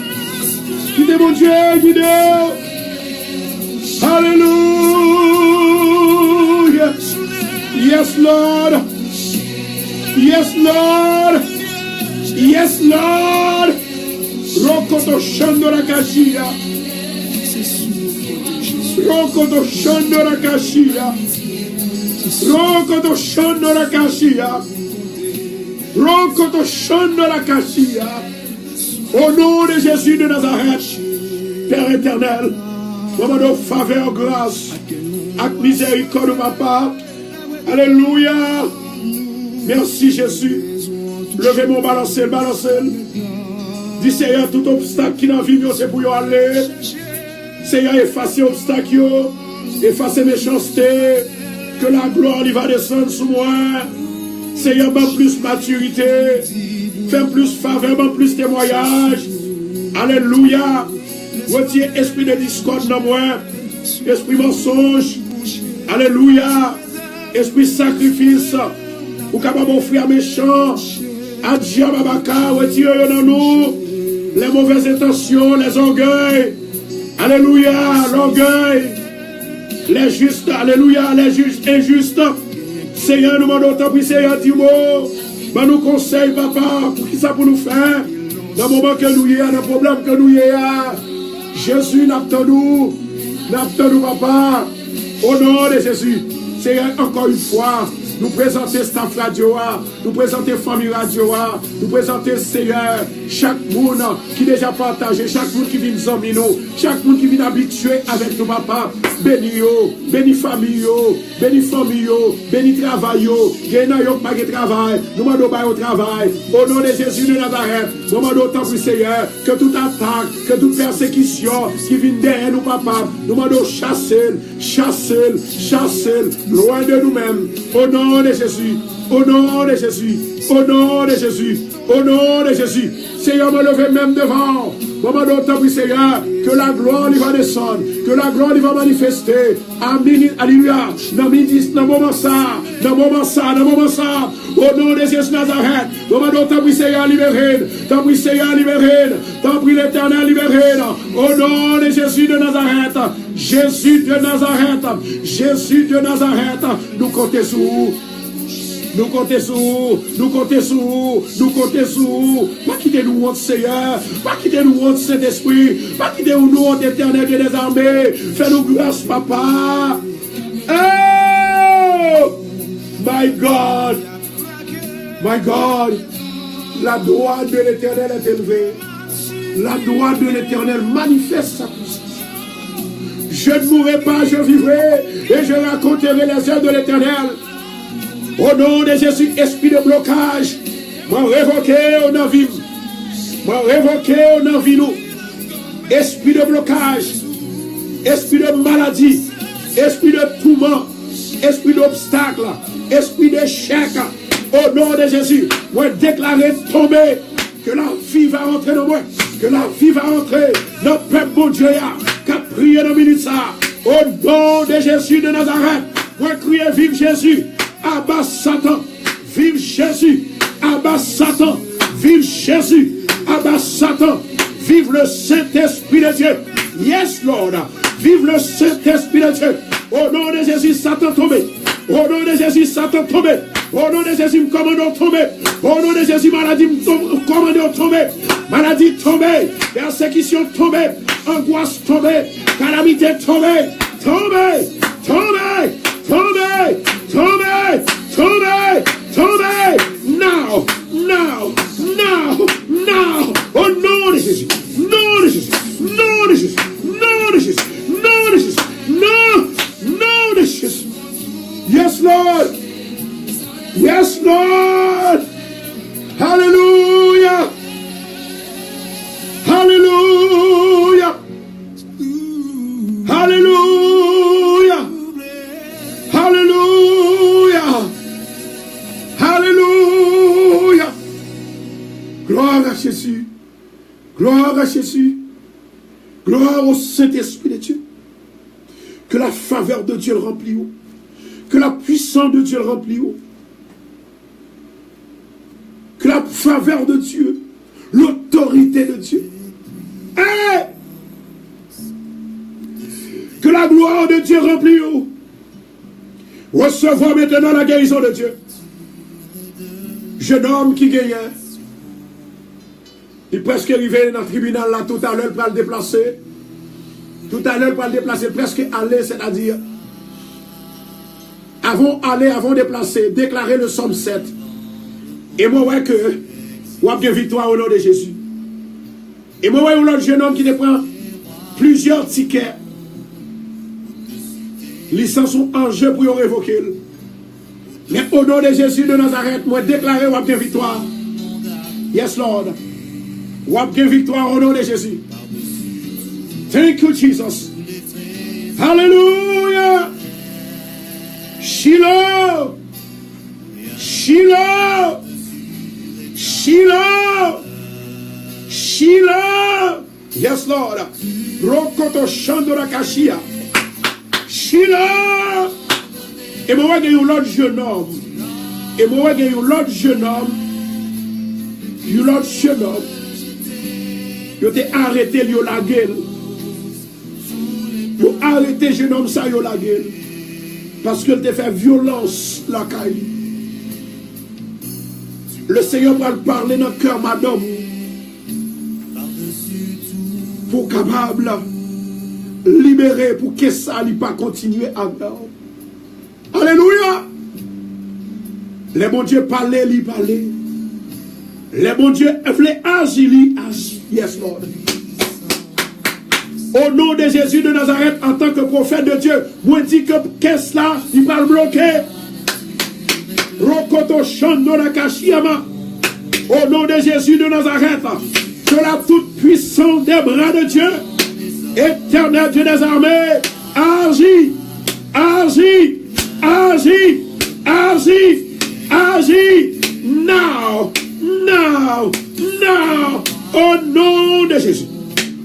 Quittez mon Dieu guidé. Alléluia. Yes, Lord. Yes, Lord. Yes, Lord. Rokoto Shandora Kashia. Rokoto Shandora Kashia. Rokoto Shandora Kashia. Rokoto Shandora Kashia. Au nom de Jésus de Nazareth, Père éternel, moment de faveur, grâce, avec miséricorde, papa. Alléluia. Merci Jésus. Levez mon balancel. Dis Seigneur, tout obstacle qui n'a vie, c'est pour y aller. Seigneur, effacez obstacle, effacez méchanceté. Que la gloire va descendre sur moi. Seigneur, donne plus maturité. Fais plus faveur, donne plus témoignage. Alléluia. Retire esprit de discorde dans moi. Esprit mensonge. Alléluia. Esprit sacrifice. Ou capable d'offrir méchant. Adja Babaka, retire dans nous les mauvaises intentions, les orgueils. Alléluia, l'orgueil. Les justes, alléluia, les justes injustes. Seigneur, nous demandons tant pis, Seigneur, dis-moi. Ben nous conseille, papa, pour qui ça pour nous faire. Dans le moment que nous y a, dans le problème que nous y a. Jésus, n'attendons nous, papa. Au nom de Jésus. Seigneur, encore une fois. Nous présenter Staff Radio, nous présenter Famille Radio, nous présenter Seigneur, chaque monde qui déjà partagé, chaque monde qui vient nous nous, chaque monde qui vient habitué avec nous, papa. Béni famille, béni travail, gagnant pas de travail, nous demandons au travail. Au nom de Jésus de Nazareth, nous demandons tant pour Seigneur, que toute attaque, que toute persécution qui vient derrière nous, papa, nous demandons chasser, loin de nous-mêmes. Au nom de Jésus, au nom de Jésus, au nom de Jésus, au nom de Jésus. Seigneur, me lever même devant. Maman d'autant puis Seigneur, que la gloire lui va descendre, que la gloire lui va manifester. Amen, alléluia. Dans le moment ça. Au nom de Jésus Nazareth. Maman d'autant puis Seigneur, libéré. Tant puis Seigneur, libéré. Tant puis l'Éternel, libéré. Au nom de Jésus de Nazareth. Jésus de Nazareth. Jésus de Nazareth. Nous comptons sur vous. Nous comptons sur vous. Pas quitter nous honte Seigneur. Pas quitter nous honte Saint-Esprit. Pas quitter nous honte éternel de des armées. Fais-nous grâce, papa. Oh! My God. La droite de l'éternel est élevée. La droite de l'éternel manifeste sa puissance. Je ne mourrai pas, je vivrai. Et je raconterai les œuvres de l'éternel. Au nom de Jésus, esprit de blocage, moi révoqué au nom vivre. Moi révoqué au nom vie nous. Esprit de blocage, esprit de maladie, esprit de tourment, esprit d'obstacle, esprit d'échec. Au nom de Jésus, moi déclarer tomber, que la vie va entrer dans moi, que la vie va entrer dans le peuple bon Dieu, qui a prié dans le minute. Au nom de Jésus de Nazareth, moi crier vive Jésus. Abat Satan, vive Jésus. Abat Satan, vive Jésus. Abat Satan, vive le Saint-Esprit de Dieu. Yes, Lord. Vive le Saint-Esprit de Dieu. Au nom de Jésus, Satan tombé. Au nom de Jésus, Satan tombé. Au nom de Jésus, commandons tombé. Au nom de Jésus, maladie commandons tombé. Maladie tombée. Persécution tombée. Angoisse tombée. Calamité tombée. Tombée. Now. Oh, nom de Jésus. Yes, Lord. Hallelujah. Gloire à Jésus. Gloire au Saint-Esprit de Dieu. Que la faveur de Dieu le remplit. Que la puissance de Dieu le remplit. Que la faveur de Dieu, l'autorité de Dieu. Que la gloire de Dieu remplit. Recevoir maintenant la guérison de Dieu. Jeune homme qui gagnait. Il est presque arrivé dans le tribunal là tout à l'heure pour le déplacer. Tout à l'heure, pour le déplacer presque aller, c'est-à-dire avant déplacer, déclarer le psaume 7. Et moi, ouais que, vous avez une victoire au nom de Jésus. Et moi, ouais, l'autre jeune homme qui te prend plusieurs tickets. Licence ou en jeu pour y révoquer. Mais au nom de Jésus de Nazareth, moi, déclarer vous avez une victoire. Yes, Lord. Vous avez une victoire au nom de Jésus. Thank you, Jesus. Hallelujah. Shiloh. Shiloh. Shiloh. Shiloh. Yes, Lord. Rokoto Chandora Kashia. Shiloh. Et moi, il y a un autre jeune homme. Et moi, il y a un autre jeune homme. Un autre jeune homme. Il a arrêté, il a la gueule. Il a arrêté, jeune homme, ça, il a la gueule. Parce qu'il a fait violence, la caille. Le Seigneur va parler dans le cœur, madame. Pour capable libérer, pour que ça n'ait pas continuer à faire. Alléluia. Les bons dieux parlaient, ils parlaient. Les bons dieux voulaient agir, ils agir. Yes, Lord. Au nom de Jésus de Nazareth, en tant que prophète de Dieu, moi dis que qu'est-ce là, il va le bloquer. Rokoto Chandora Kashiama. Au nom de Jésus de Nazareth, que la toute puissance des bras de Dieu, éternel Dieu des armées, agit, agit, agit, agit, agit, now, now, now, au nom de Jésus,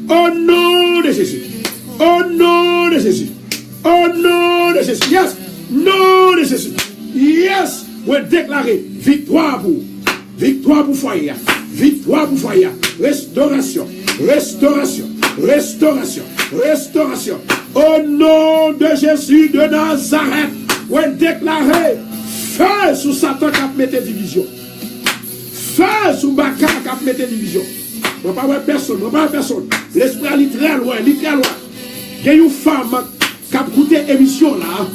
au nom de Jésus, au nom de Jésus, au nom de Jésus, yes, nom de Jésus, yes, vous déclarez victoire pour foyer, victoire pour foyer, restauration, restauration, restauration, restauration, au nom de Jésus de Nazareth, vous déclarez feu sous Satan qui a mis division. Feu sous Bakar qui a mis division. Je ne vois pas personne, personne. L'esprit est très loin, Il y a une femme qui a écouté l'émission là.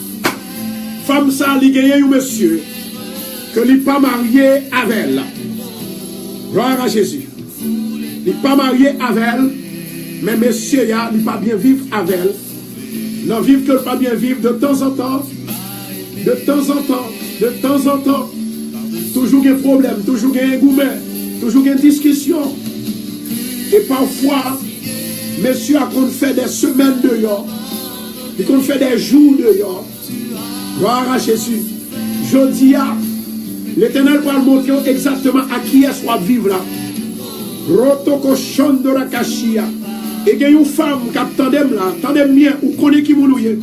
Femme ça, il y a un monsieur que il n'est pas marié avec elle. Gloire à Jésus. Il n'est pas marié avec elle, mais monsieur, il n'est pas bien vivre avec elle. Non, vivre que le pas bien vivre de temps en temps. De temps en temps, de temps en temps, toujours un problème, toujours un gourmet, toujours une discussion. Et parfois, monsieur a qu'on fait des semaines dehors, et qu'on fait des jours dehors. Gloire à Jésus. Je dis à l'Éternel va le montrer exactement à qui est soit vivre là. Rotoko Chandora Kashia. Et il y a une femme qui attendait là, attendez bien, ou connaît qui moulouye.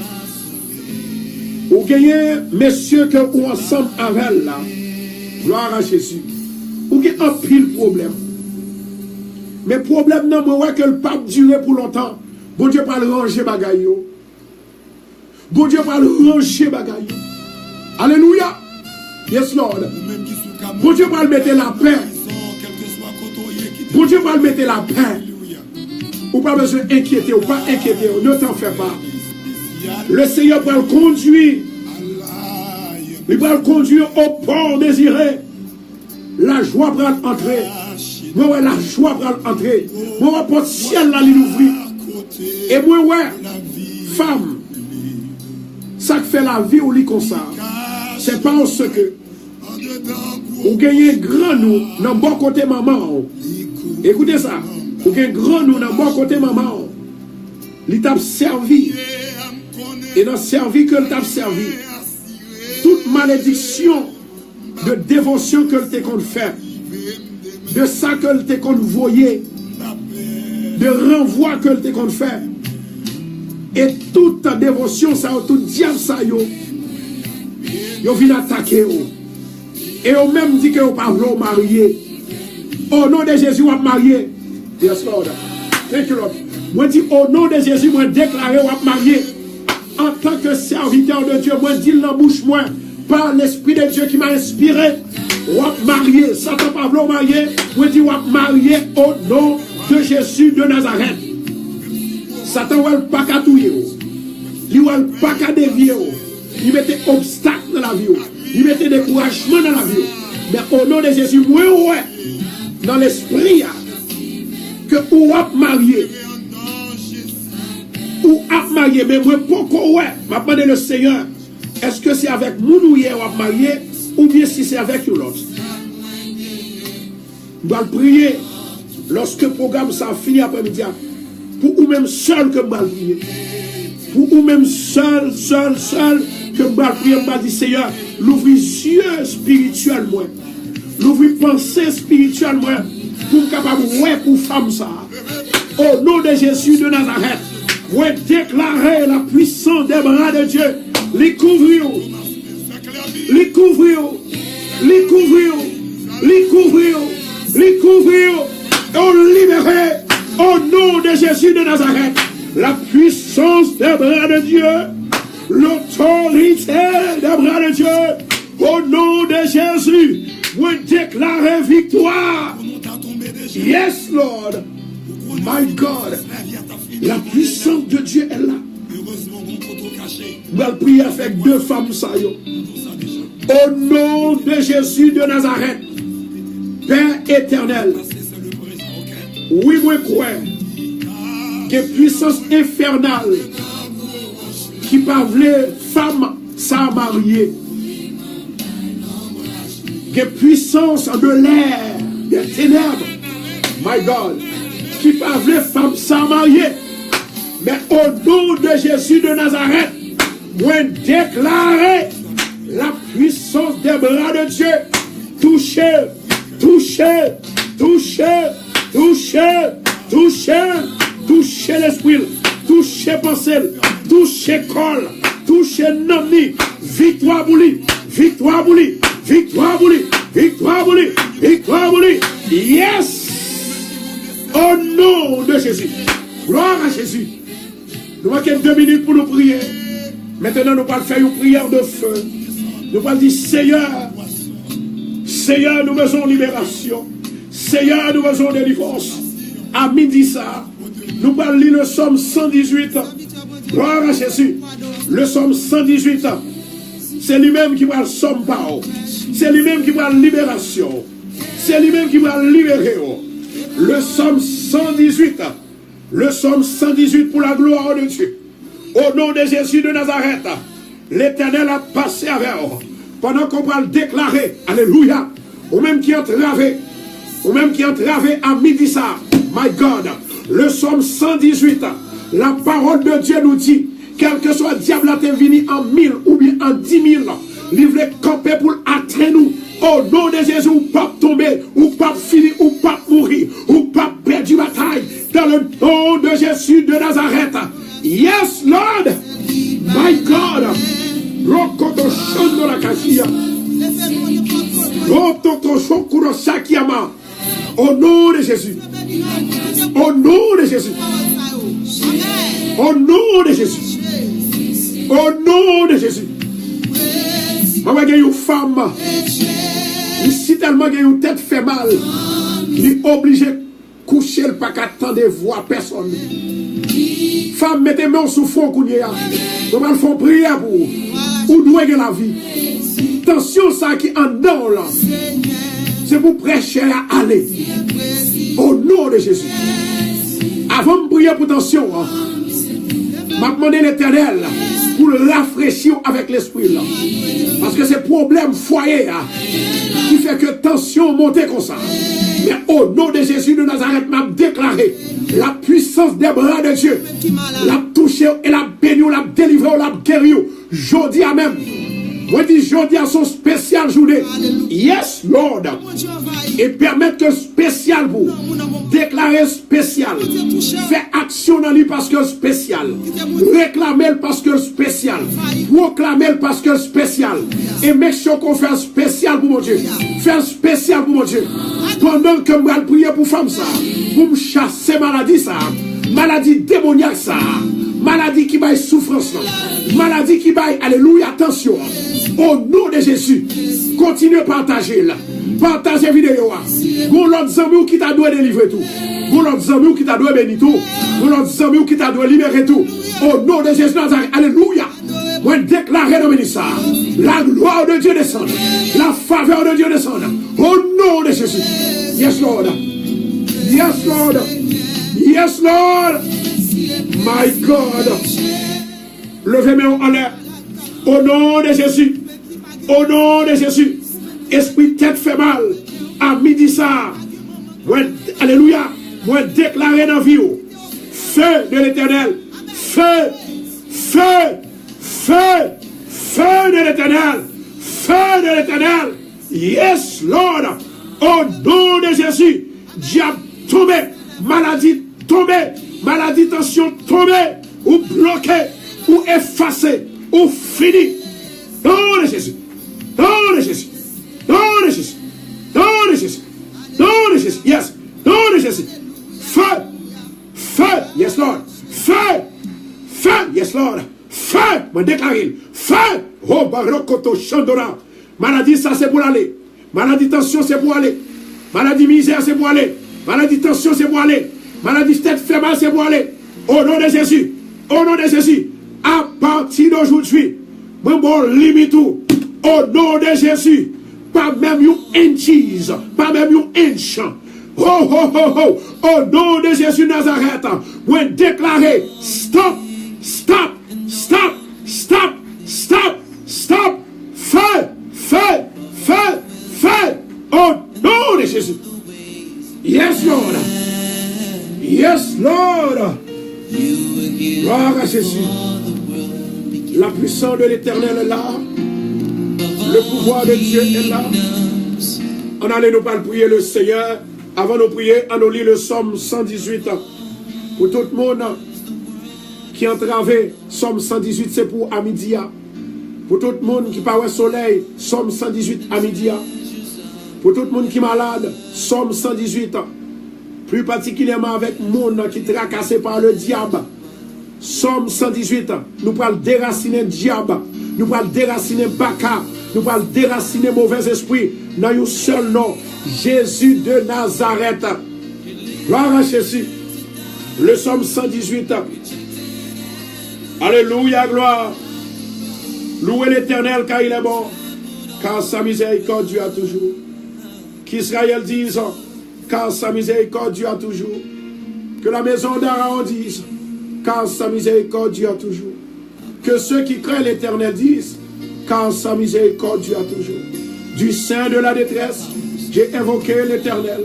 Ou gagnez, messieurs, que vous ensemble avec elle là. Gloire à Jésus. Ou gagnez un pile problème. Mais problème non, moi, que le pape durer pour longtemps. Bon Dieu, pas le ranger bagaille. Bon Dieu, pas le ranger bagaille. Alléluia. Yes, Lord. Bon Dieu, pas le mettre la paix. Bon Dieu, pas le mettre la paix. Ou pas besoin d'inquiéter, ou pas inquiéter, ne t'en fais pas. Le Seigneur va le conduire. Il va le conduire au port désiré. La joie va entrer. Moi, la joie va entrer. Moi, porte ciel là, l'ouvrir. Et moi, ouais, femme, ça qui fait la vie ou lit comme ça, c'est pas ce que vous gagnez grand nous dans bon côté maman. Écoutez ça. Vous gagnez grand nous dans bon côté maman. Il t'a servi. Et dans servi que t'a servi. Toute malédiction de dévotion que t'es qu'on fait. De ça que t'es qu'on voyait. De renvoi que t'es qu'on fait. Et toute ta dévotion, ça, tout diable, ça, yo vient attaquer. Et on même dit que vous pas voulu marier. Au nom de Jésus, vous marier. Yes, Lord. Thank you, Lord. Moi, dis au nom de Jésus, moi, déclaré, vous marier. En tant que serviteur de Dieu, moi, dis la bouche, moi, par l'Esprit de Dieu qui m'a inspiré, vous marier. Satan pas voulu marier. Moi, dis, vous marier au nom de Jésus de Nazareth. Satan va pas qu'à touiller. Il va pas qu'à dévier. Il mettait obstacle dans la vie. Il mettait découragement dans la vie. Mais au nom de Jésus, moi, ouais, dans l'esprit, que ou ap marié. Ou ap marié, mais moi, pourquoi ouais, m'a demandé le Seigneur, est-ce que c'est avec mon ou ap marié, ou bien si c'est avec l'autre? Je dois prier lorsque le programme ça finit après-midi. Pour ou même seul que je dois prier. Pour ou même seul que je dois prier, je dois dire Seigneur, l'ouvrir yeux spirituels moi. L'ouvrir pensée spirituelle moi. Pour capable ouais pour femme ça. Au nom de Jésus de Nazareth, moi déclarer la puissance des bras de Dieu. Les couvrir. Les couvrir. Les couvrir. Les couvrir. Les couvrir. Et libérer. Au nom de Jésus de Nazareth, la puissance des bras de Dieu, l'autorité des bras de Dieu, au nom de Jésus, vous déclarez victoire. Yes, Lord. My God. La puissance de Dieu est là. Nous allons prier avec deux femmes. Ça, au nom de Jésus de Nazareth, Père éternel. Oui, moi, crois que puissance infernale qui parle femme sans mariée, que puissance de l'air, des ténèbres, my God, qui parle femme sans mariée, mais au nom de Jésus de Nazareth, moi déclarer la puissance des bras de Dieu, toucher, toucher, toucher. Touchez, touchez, touchez l'esprit, touchez pensée, touchez col, touchez nomni, victoire pour lui, victoire pour lui, victoire pour lui, victoire pour lui, victoire pour lui. Yes! Au nom de Jésus. Gloire à Jésus. Nous avons 2 minutes pour nous prier. Maintenant, nous allons faire une prière de feu. Nous allons dire, Seigneur, Seigneur, nous besoin de libération. Seigneur, nous besoin de délivrance. À midi ça, nous allons lire le psaume 118. Gloire à Jésus. Le psaume 118. C'est lui-même qui va le psaume par. C'est lui-même qui va la libération. C'est lui-même qui va libérer. Le psaume 118. Le psaume 118 pour la gloire de Dieu. Au nom de Jésus de Nazareth, l'Éternel a passé avec eux. Pendant qu'on va le déclarer, alléluia, ou même qui est entravé, ou même qui est entravé à midi ça, my God, le psaume 118, la parole de Dieu nous dit, quel que soit le diable à te venir en 1000 ou bien en 10 000, livré camper pour atteindre nous. Au nom de Jésus, ou pas tomber, ou pas finir, ou pas mourir, ou pas perdre la bataille. Dans le nom de Jésus de Nazareth. Yes, Lord. My God. Rokoto shondo la kashia. Rokoto shokuro sakiyama. Au nom de Jésus. Au nom de Jésus. Au nom de Jésus. Au nom de Jésus. Maman, il y a une femme. Si tellement il y a une tête fait mal, il est obligé de coucher le pas qu'attendre de voir personne. Femme, mettez main sous fond qu'on y a. Nous allons faire prière pour vous. Ou doit la vie. Attention, ça qui en dedans là. C'est pour prêcher à aller. Au nom de Jésus. Avant de prier pour tension, m'a demandé l'Éternel pour le rafraîchir avec l'esprit là. Parce que c'est problème foyer qui fait que tension monte comme ça. Mais au nom de Jésus de Nazareth, m'a déclaré la puissance des bras de Dieu. L'a touché et l'a béni, l'a délivré, l'a guéri. Jodi à même. Moi dis jodi à son spécial journée. Yes, Lord. Et permettre que spécial vous. Déclarer spécial. Faire action dans lui parce que spécial. Réclamer parce que spécial. Proclamer parce que spécial. Et make sure qu'on fait spécial pour mon Dieu. Faire spécial pour mon Dieu. Pendant que je vais prier pour femme ça. Pour me chasser maladie ça. Maladie démoniaque ça. Maladie qui baille souffrance. Maladie qui baille, alléluia, attention. Au nom de Jésus, continuez à partager là. Partagez vidéo. Bon l'autre ami qui t'a dû délivrer tout. Pour l'autre amis qui t'a dû bénir tout. Pour l'autre amis qui t'a dû libérer tout. Au nom de Jésus Nazareth. Alléluia. Moi déclarer dans le ministère. La gloire de Dieu descend. La faveur de Dieu descend. Au nom de Jésus. Yes, Lord. Yes, Lord. Yes, Lord. My God. Levez mes mains en l'air. Au nom de Jésus. Au nom de Jésus. Esprit tête fait mal. À midi ça. Alléluia. Moi déclarer dans la vie. Feu de l'Éternel. Feu. Feu. Feu. Feu de l'Éternel. Feu de l'Éternel. Yes, Lord. Au nom de Jésus. Diable tombé. Maladie tombé. Maladie tension tombé. Ou bloqué. Ou effacé. Ou fini. Nom de Jésus. Nom de Jésus. Nom de Jésus. Nom de Jésus. Nom de Jésus. Yes. Nom de Jésus. Feu. Feu. Yes, Lord. Feu. Feu. Yes, Lord. Feu. Me déclare. Feu. Oh, barokoto chandora. Maladie, ça c'est pour aller. Maladie tension, c'est pour aller. Maladie misère, c'est pour aller. Maladie tension, c'est pour aller. Maladie tête fait mal, c'est pour aller. Au nom de Jésus. Au nom de Jésus. À partir d'aujourd'hui, moi, bon, limite tout. Au nom de Jésus. Pas même une inch. Pas même une inch. Oh, oh, oh, oh. Au nom de Jésus Nazareth. Moi, déclarer. Stop. Stop. Stop. Stop. Stop. Stop. Feu. Feu. Feu. Feu. Au nom de Jésus. Yes, Lord. Yes, Lord. Gloire à Jésus. La puissance de l'Éternel est là. Le pouvoir de Dieu est là. On allait nous pas prier le Seigneur. Avant de prier, on nous lit le psaume 118. Pour tout le monde qui est entravé, psaume 118, c'est pour Amidia. Pour tout le monde qui parle au soleil, psaume 118, Amidia. Pour tout le monde qui est malade, psaume 118. Plus particulièrement avec le monde qui est tracassé par le diable. Psaume 118, nous parlons déraciner le diable. Nous parlons déraciner Baka. Nous parlons déraciner mauvais esprit. Dans un seul nom, Jésus de Nazareth. Gloire à Jésus. Le psaume 118. Alléluia, gloire. Louez l'Éternel car il est bon. Car sa miséricorde dure toujours. Qu'Israël dise, car sa miséricorde dure toujours. Que la maison d'Aaron dise, car sa miséricorde dure toujours. Que ceux qui craignent l'Éternel disent, car sa miséricorde dure toujours. Du sein de la détresse, j'ai invoqué l'Éternel.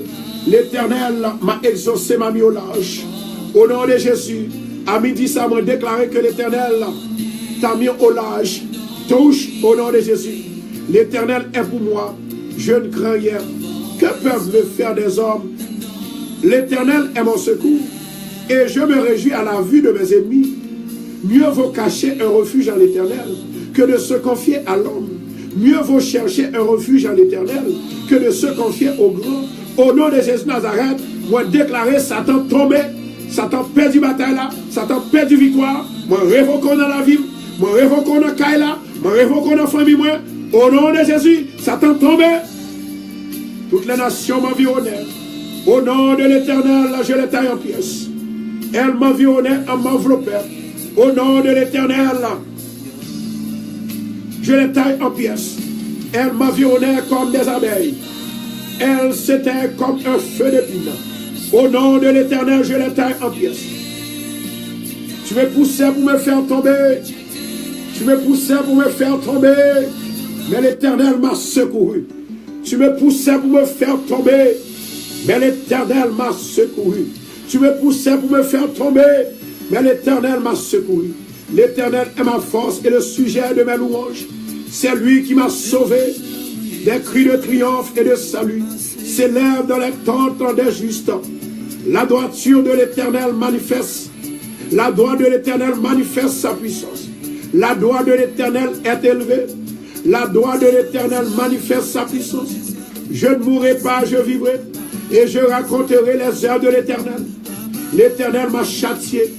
L'Éternel m'a exaucé, m'a mis au large. Au nom de Jésus, à midi, ça m'a déclaré que l'Éternel t'a mis au large. Touche au nom de Jésus. L'Éternel est pour moi. Je ne crains rien. Que peuvent me faire des hommes? L'Éternel est mon secours. Et je me réjouis à la vue de mes ennemis. Mieux vaut cacher un refuge en l'Éternel que de se confier à l'homme. Mieux vaut chercher un refuge en l'Éternel que de se confier au grand. Au nom de Jésus Nazareth, moi déclarer Satan tombé, Satan perdu bataille là, Satan perdu victoire. Moi révoquons dans la vie, moi révoquons dans Kaila, moi révoquons dans la famille. Moi. Au nom de Jésus, Satan tombé. Toutes les nations m'environnèrent. Au nom de l'Éternel, je les taille en pièces. Elles m'environnaient, elles m'enveloppèrent. Au nom de l'Éternel, je les taille en pièces. Elles m'environnaient comme des abeilles. Elles s'étaient comme un feu d'épine. Au nom de l'Éternel, je les taille en pièces. Tu me poussais pour me faire tomber. Tu me poussais pour me faire tomber. Mais l'Éternel m'a secouru. Tu me poussais pour me faire tomber. Mais l'Éternel m'a secouru. Tu me poussais pour me faire tomber. Mais l'Éternel m'a secouru. L'Éternel est ma force et le sujet de mes louanges. C'est lui qui m'a sauvé. Des cris de triomphe et de salut s'élèvent dans les tentes des justes. La droiture de l'Éternel manifeste. La droite de l'Éternel manifeste sa puissance. La droite de l'Éternel est élevée. La droite de l'Éternel manifeste sa puissance. Je ne mourrai pas, je vivrai. Et je raconterai les œuvres de l'Éternel. L'Éternel m'a châtié,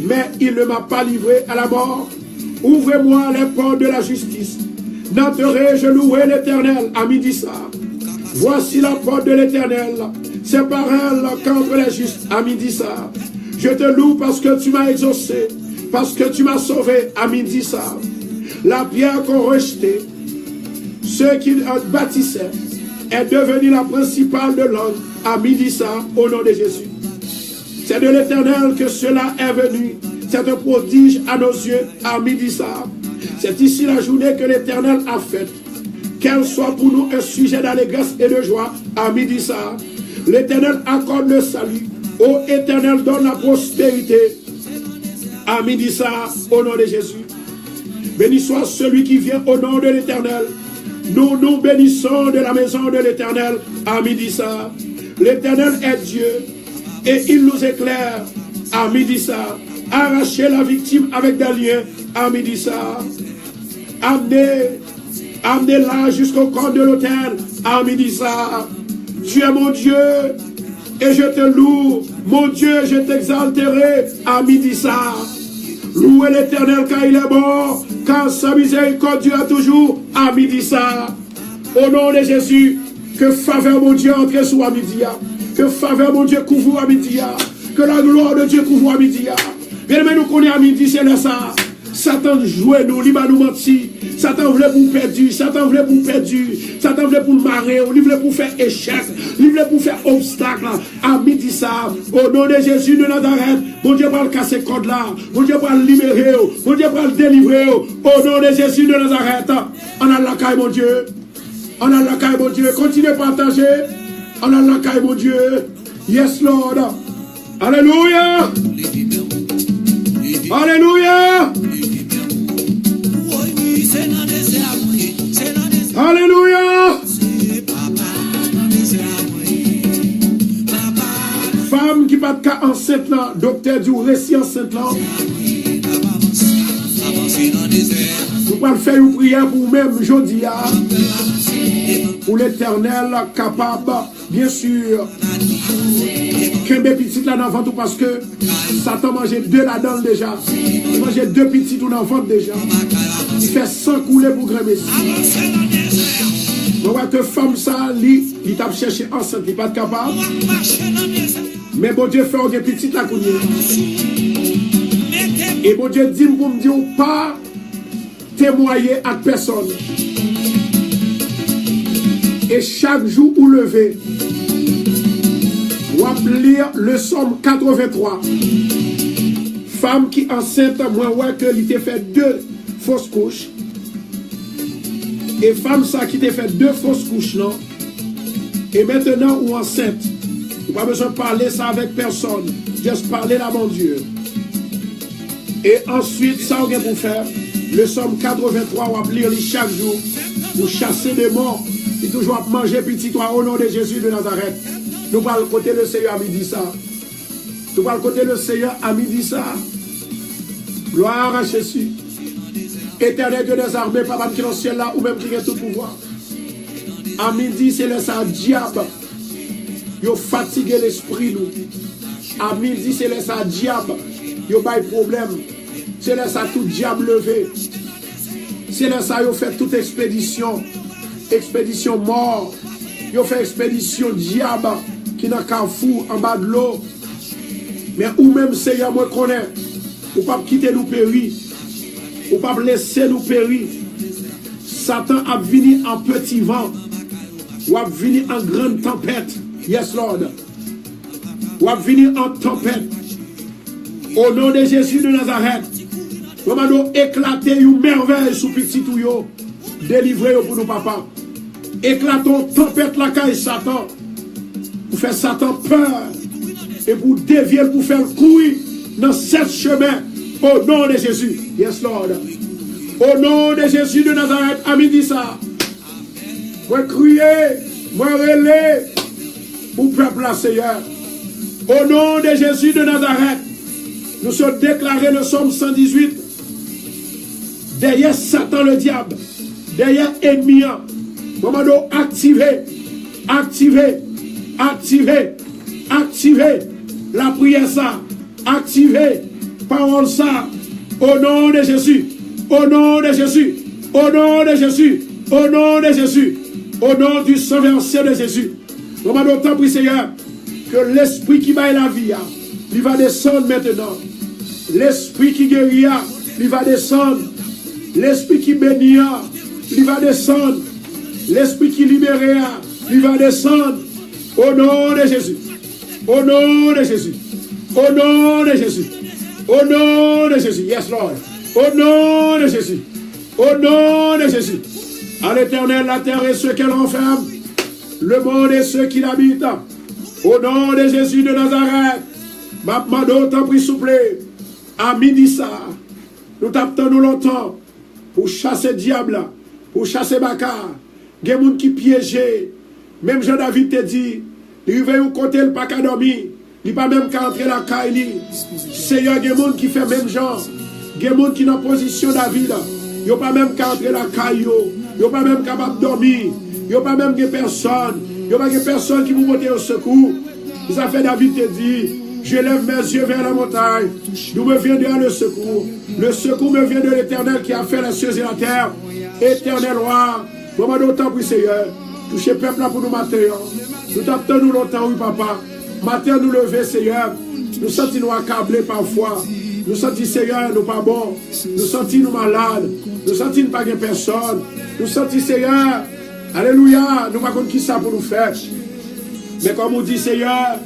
mais il ne m'a pas livré à la mort. Ouvrez-moi les portes de la justice. N'entrerai-je louer l'Éternel à midi ça. Voici la porte de l'Éternel. c'est par elle qu'entre les justes. À midi ça. Je te loue parce que tu m'as exaucé, parce que tu m'as sauvé. À midi ça. La pierre qu'on rejetait, ceux qui bâtissaient, est devenue la principale de l'homme. À midi ça, au nom de Jésus. C'est de l'Éternel que cela est venu. C'est un prodige à nos yeux. À midi ça. C'est ici la journée que l'Éternel a faite. Qu'elle soit pour nous un sujet d'allégresse et de joie. À midi ça. L'Éternel accorde le salut. Ô Éternel, donne la prospérité. À midi ça, au nom de Jésus. Béni soit celui qui vient au nom de l'Éternel. Nous nous bénissons de la maison de l'Éternel. À midi ça. L'Éternel est Dieu et il nous éclaire. À midi ça. Arracher la victime avec des liens. À midi ça. Amenez-la jusqu'au corps de l'autel. À midi ça. Tu es mon Dieu et je te loue. Mon Dieu, je t'exalterai. À midi ça. Louez l'Éternel car il est bon, car sa miséricorde dure toujours. À midi ça. Au nom de Jésus, que faveur mon Dieu entre sous à midi. Que faveur mon Dieu couvre à midi. Que la gloire de Dieu couvre à midi. Bien mais nous connaissons à midi, c'est là ça. Satan joue nous, il va nous mentir. Satan voulait pour perdu, Satan voulait pour perdu, Satan voulait pour marrer, il voulait pour faire échec, il voulait pour faire obstacle. À midi ça, au nom de Jésus de Nazareth, mon Dieu va le casser code là, mon Dieu va le libérer, mon Dieu va le délivrer. Au nom de Jésus de Nazareth, on a la caille mon Dieu, on a la caille mon Dieu, continuez à partager, on a la caille mon Dieu, yes Lord, alléluia, alléluia. Alléluia. Femme qui pas de cas enceinte là, docteur du récit enceinte là. Nous pouvons faire une prière pour vous-même aujourd'hui. Pour l'Éternel capable, bien sûr, que mes petites là dans le ventre parce que Satan mangeait deux là-dedans déjà. Il mangeait deux petites dans le ventre déjà. Il fait 100 couler pour grimper. On voit que femme ça, il t'a cherché enceinte, il n'est pas capable. Mais bon Dieu fait une petite la cognée. Et bon Dieu dit pour me dire pas témoigner à personne. Et chaque jour où lever, on va lire le Somme 83. Femme qui enceinte, moi ouais que il t'a fait 2 fausses couches. Et femme ça qui t'a fait 2 fausses couches non. Et maintenant ou enceinte. Vous n'avez pas besoin de parler ça avec personne. Juste parler là mon Dieu. Et ensuite ça on vient pour faire. Le Somme 83 on va lire chaque jour. Pour chasser des morts. Et toujours à manger petit toi au nom de Jésus de Nazareth. Nous allons côté le Seigneur à midi ça. Nous allons côté le Seigneur à midi ça. Gloire à Jésus. Éternel Dieu des armées, papa qui est dans le ciel là, ou même qui a tout pouvoir. À midi, c'est le ça diable. Il fatigué l'esprit nous. À midi, c'est le ça diable. Il a pas de problème. C'est le ça tout diable levé. C'est le ça il fait toute expédition. Expédition mort. Il fait expédition diable qui n'a qu'un fou en bas de l'eau. Mais ou même Seigneur, moi connais. Ou pas quitter nous périr. Ou pas laisser nous périr. Satan a venu en petit vent. Ou a venu en grande tempête. Yes, Lord. Ou a venu en tempête. Au nom de Jésus de Nazareth. Nous allons éclater une merveille sous petit ou yo. Délivrer pour nous, papa. Éclatons tempête la caille Satan. Pour faire Satan peur. Et pour dévier, pour faire courir dans cette chemin. Au nom de Jésus. Yes, Lord. Au nom de Jésus de Nazareth. À midi ça. Moi crier. Moi relais. Pour peuple la Seigneur. Au nom de Jésus de Nazareth. Nous sommes déclarés le Somme 118. Derrière Satan le diable. Derrière ennemi. Moment activer. Activer. Activer. Activer. La prière ça. Activer. Parole ça, au nom de Jésus, au nom de Jésus, au nom de Jésus, au nom de Jésus, au nom du sang versé de Jésus. Nous allons t'en prier, Seigneur, que l'esprit qui baille la vie, il va descendre maintenant. L'esprit qui guérit, il va descendre. L'esprit qui bénit, il va descendre. L'esprit qui libère, il va descendre. Au nom de Jésus. Au nom de Jésus. Au nom de Jésus. Au nom de Jésus. Yes, Lord. Au nom de Jésus. Au nom de Jésus. À l'Éternel, la terre et ceux qu'elle renferme. Le monde et ceux qui l'habitent. Au nom de Jésus de Nazareth. Mapmado, t'en prie, souple. À midi ça. Nous t'attendons nous longtemps. Pour chasser diable. Pour chasser Bakar. Il y a des gens qui piègent. Même Jean-David te dit. Il veut un côté, il pas qu'à dormir. Il pas même qu'à entrer la caille. Seigneur, il y a des gens qui font même genre. Il y a des gens qui sont en position David. Il n'y a pas même qu'à entrer la caille. Il n'y a pas même capable de dormir. Il n'y a pas même personne. Il n'y a pas personne qui vous monte au secours. Ça fait David te dit, je lève mes yeux vers la montagne. D'où me viendra le secours. Le secours me vient de l'Éternel qui a fait les cieux et la terre. Éternel roi, moment d'autant pour Seigneur. Touchez peuple là pour nous matin. Nous t'attendons nous longtemps, oui papa. Matin nous lever, Seigneur. Nous sentons nous accablés parfois. Nous sentons, Seigneur, nous pas bons. Nous sentons nous malades. Nous sentons pas de personne. Nous sentons, Seigneur, alléluia, nous ne savons pas qui ça pour nous faire. Mais comme on dit, Seigneur,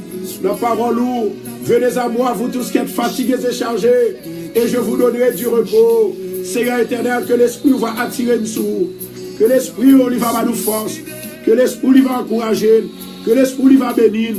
nos paroles lourdes, venez à moi, vous tous qui êtes fatigués et chargés, et je vous donnerai du repos. Seigneur éternel, que l'Esprit va attirer nous, que l'Esprit va nous force, que l'Esprit va encourager, que l'Esprit va bénir,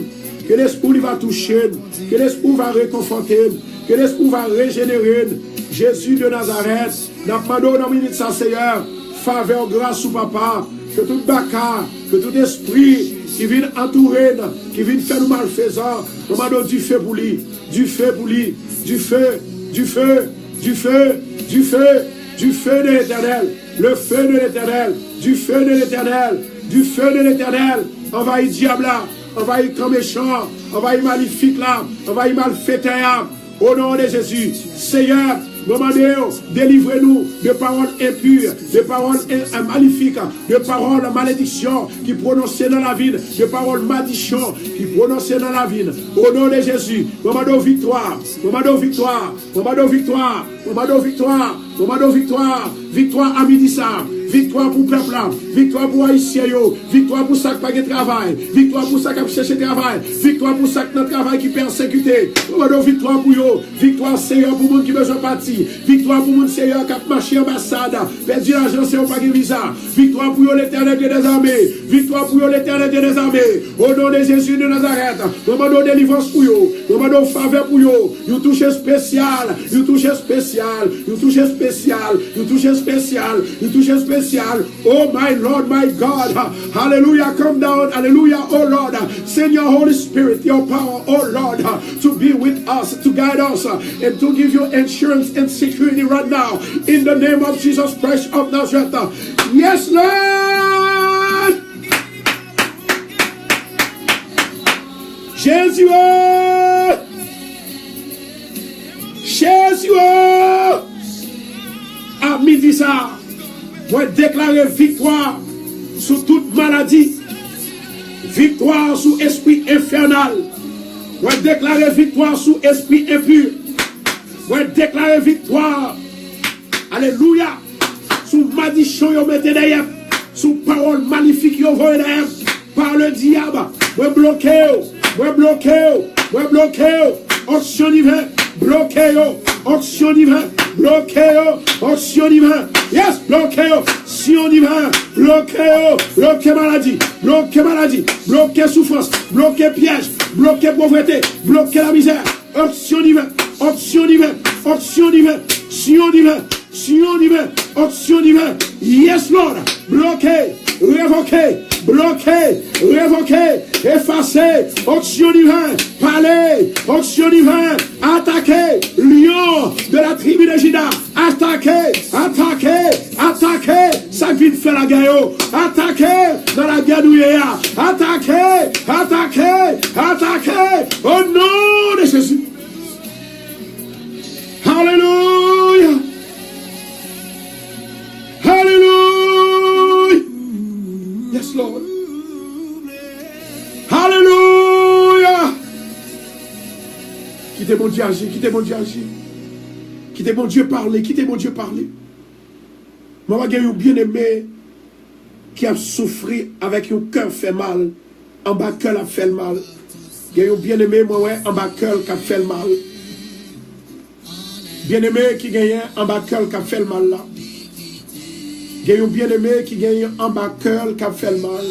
que l'Esprit va toucher, que l'Esprit va réconforter, que l'Esprit va régénérer. Jésus de Nazareth, nous demandons dans minute ça, Seigneur, faveur, grâce au papa, que tout baka, que tout esprit qui vient entourer, qui vient faire nous malfaisants, nous demandons du feu pour lui, du feu pour lui, du feu, du feu, du feu, du feu, du feu de l'Éternel, le feu de l'Éternel, du feu de l'Éternel, du feu de l'Éternel, envahit diable là, envahit grand méchant, envahit maléfique là, envahit malfaiteur, au nom de Jésus, Seigneur, délivrez-nous de paroles impures, de paroles maléfiques, de paroles malédictions qui prononcent dans la vie, de paroles malédictions qui prononcent dans la vie. Au nom de Jésus, moment de victoire, moment de victoire, moment de victoire, moment de victoire, moment de victoire, victoire à midi ça. Victoire pour le peuple, victoire pour Haïtien, victoire pour ça qui n'a pas de travail, victoire pour ça qui a cherché travail, victoire pour ça qui n'a pas de travail qui est persécuté, victoire pour eux, victoire Seigneur pour les gens qui ont besoin de partir, victoire pour les Seigneur qui a marché en ambassade, perdu l'argent, c'est pas de visa, victoire pour l'Éternel des armées, victoire pour l'Éternel des armées, au nom de Jésus de Nazareth, nous demandons délivrance pour eux, nous demandons faveur pour eux, nous touchons spécial, nous touchons spécial, nous touchons spécial, nous touchons spécial, nous touchons spécial. Oh my Lord, my God, hallelujah, come down, hallelujah, oh Lord, send your Holy Spirit, your power, oh Lord, to be with us, to guide us, and to give you insurance and security right now, in the name of Jesus Christ of Nazareth. Yes, Lord! Jésus! Jésus! À midi ça, moi déclarer victoire sur toute maladie, victoire sur esprit infernal, moi déclarer victoire sur esprit impur, moi déclarer victoire, alléluia, sur malédiction yo mettez derrière, sur parole magnifique yo voyez derrière, par le diable, moi bloqué, moi bloqué, moi bloqué, onction divine, bloqué, onction divine, bloqué, onction divine. Yes, bloquez, sion divin, bloquez maladie, bloquez souffrance, bloquez piège, bloquez pauvreté, bloquez la misère, onction divin, onction divin, onction divin, sion divin, onction divin, yes Lord, bloquez, révoquez, effacez, onction divin, parlez, onction divin, attaquez, lion de la tribu de Juda, attaquez, ça vient de faire la guerre, attaquez dans la guerre d'Ouéa, attaquez, au nom de Jésus. Hallelujah. Hallelujah. Yes, Lord. Hallelujah. Quittez mon Dieu agir, quittez mon Dieu agir. Quittez mon Dieu parler, quittez mon Dieu parler. Moi, j'ai un bien-aimé qui a souffert avec un cœur fait mal. En bas cœur a fait mal. J'ai un bien-aimé, moi, ouais, en bas cœur qui a fait mal. Bien-aimé qui gagne en bas cœur qui a fait mal là. J'ai un bien-aimé qui gagne en bas cœur qui a fait mal.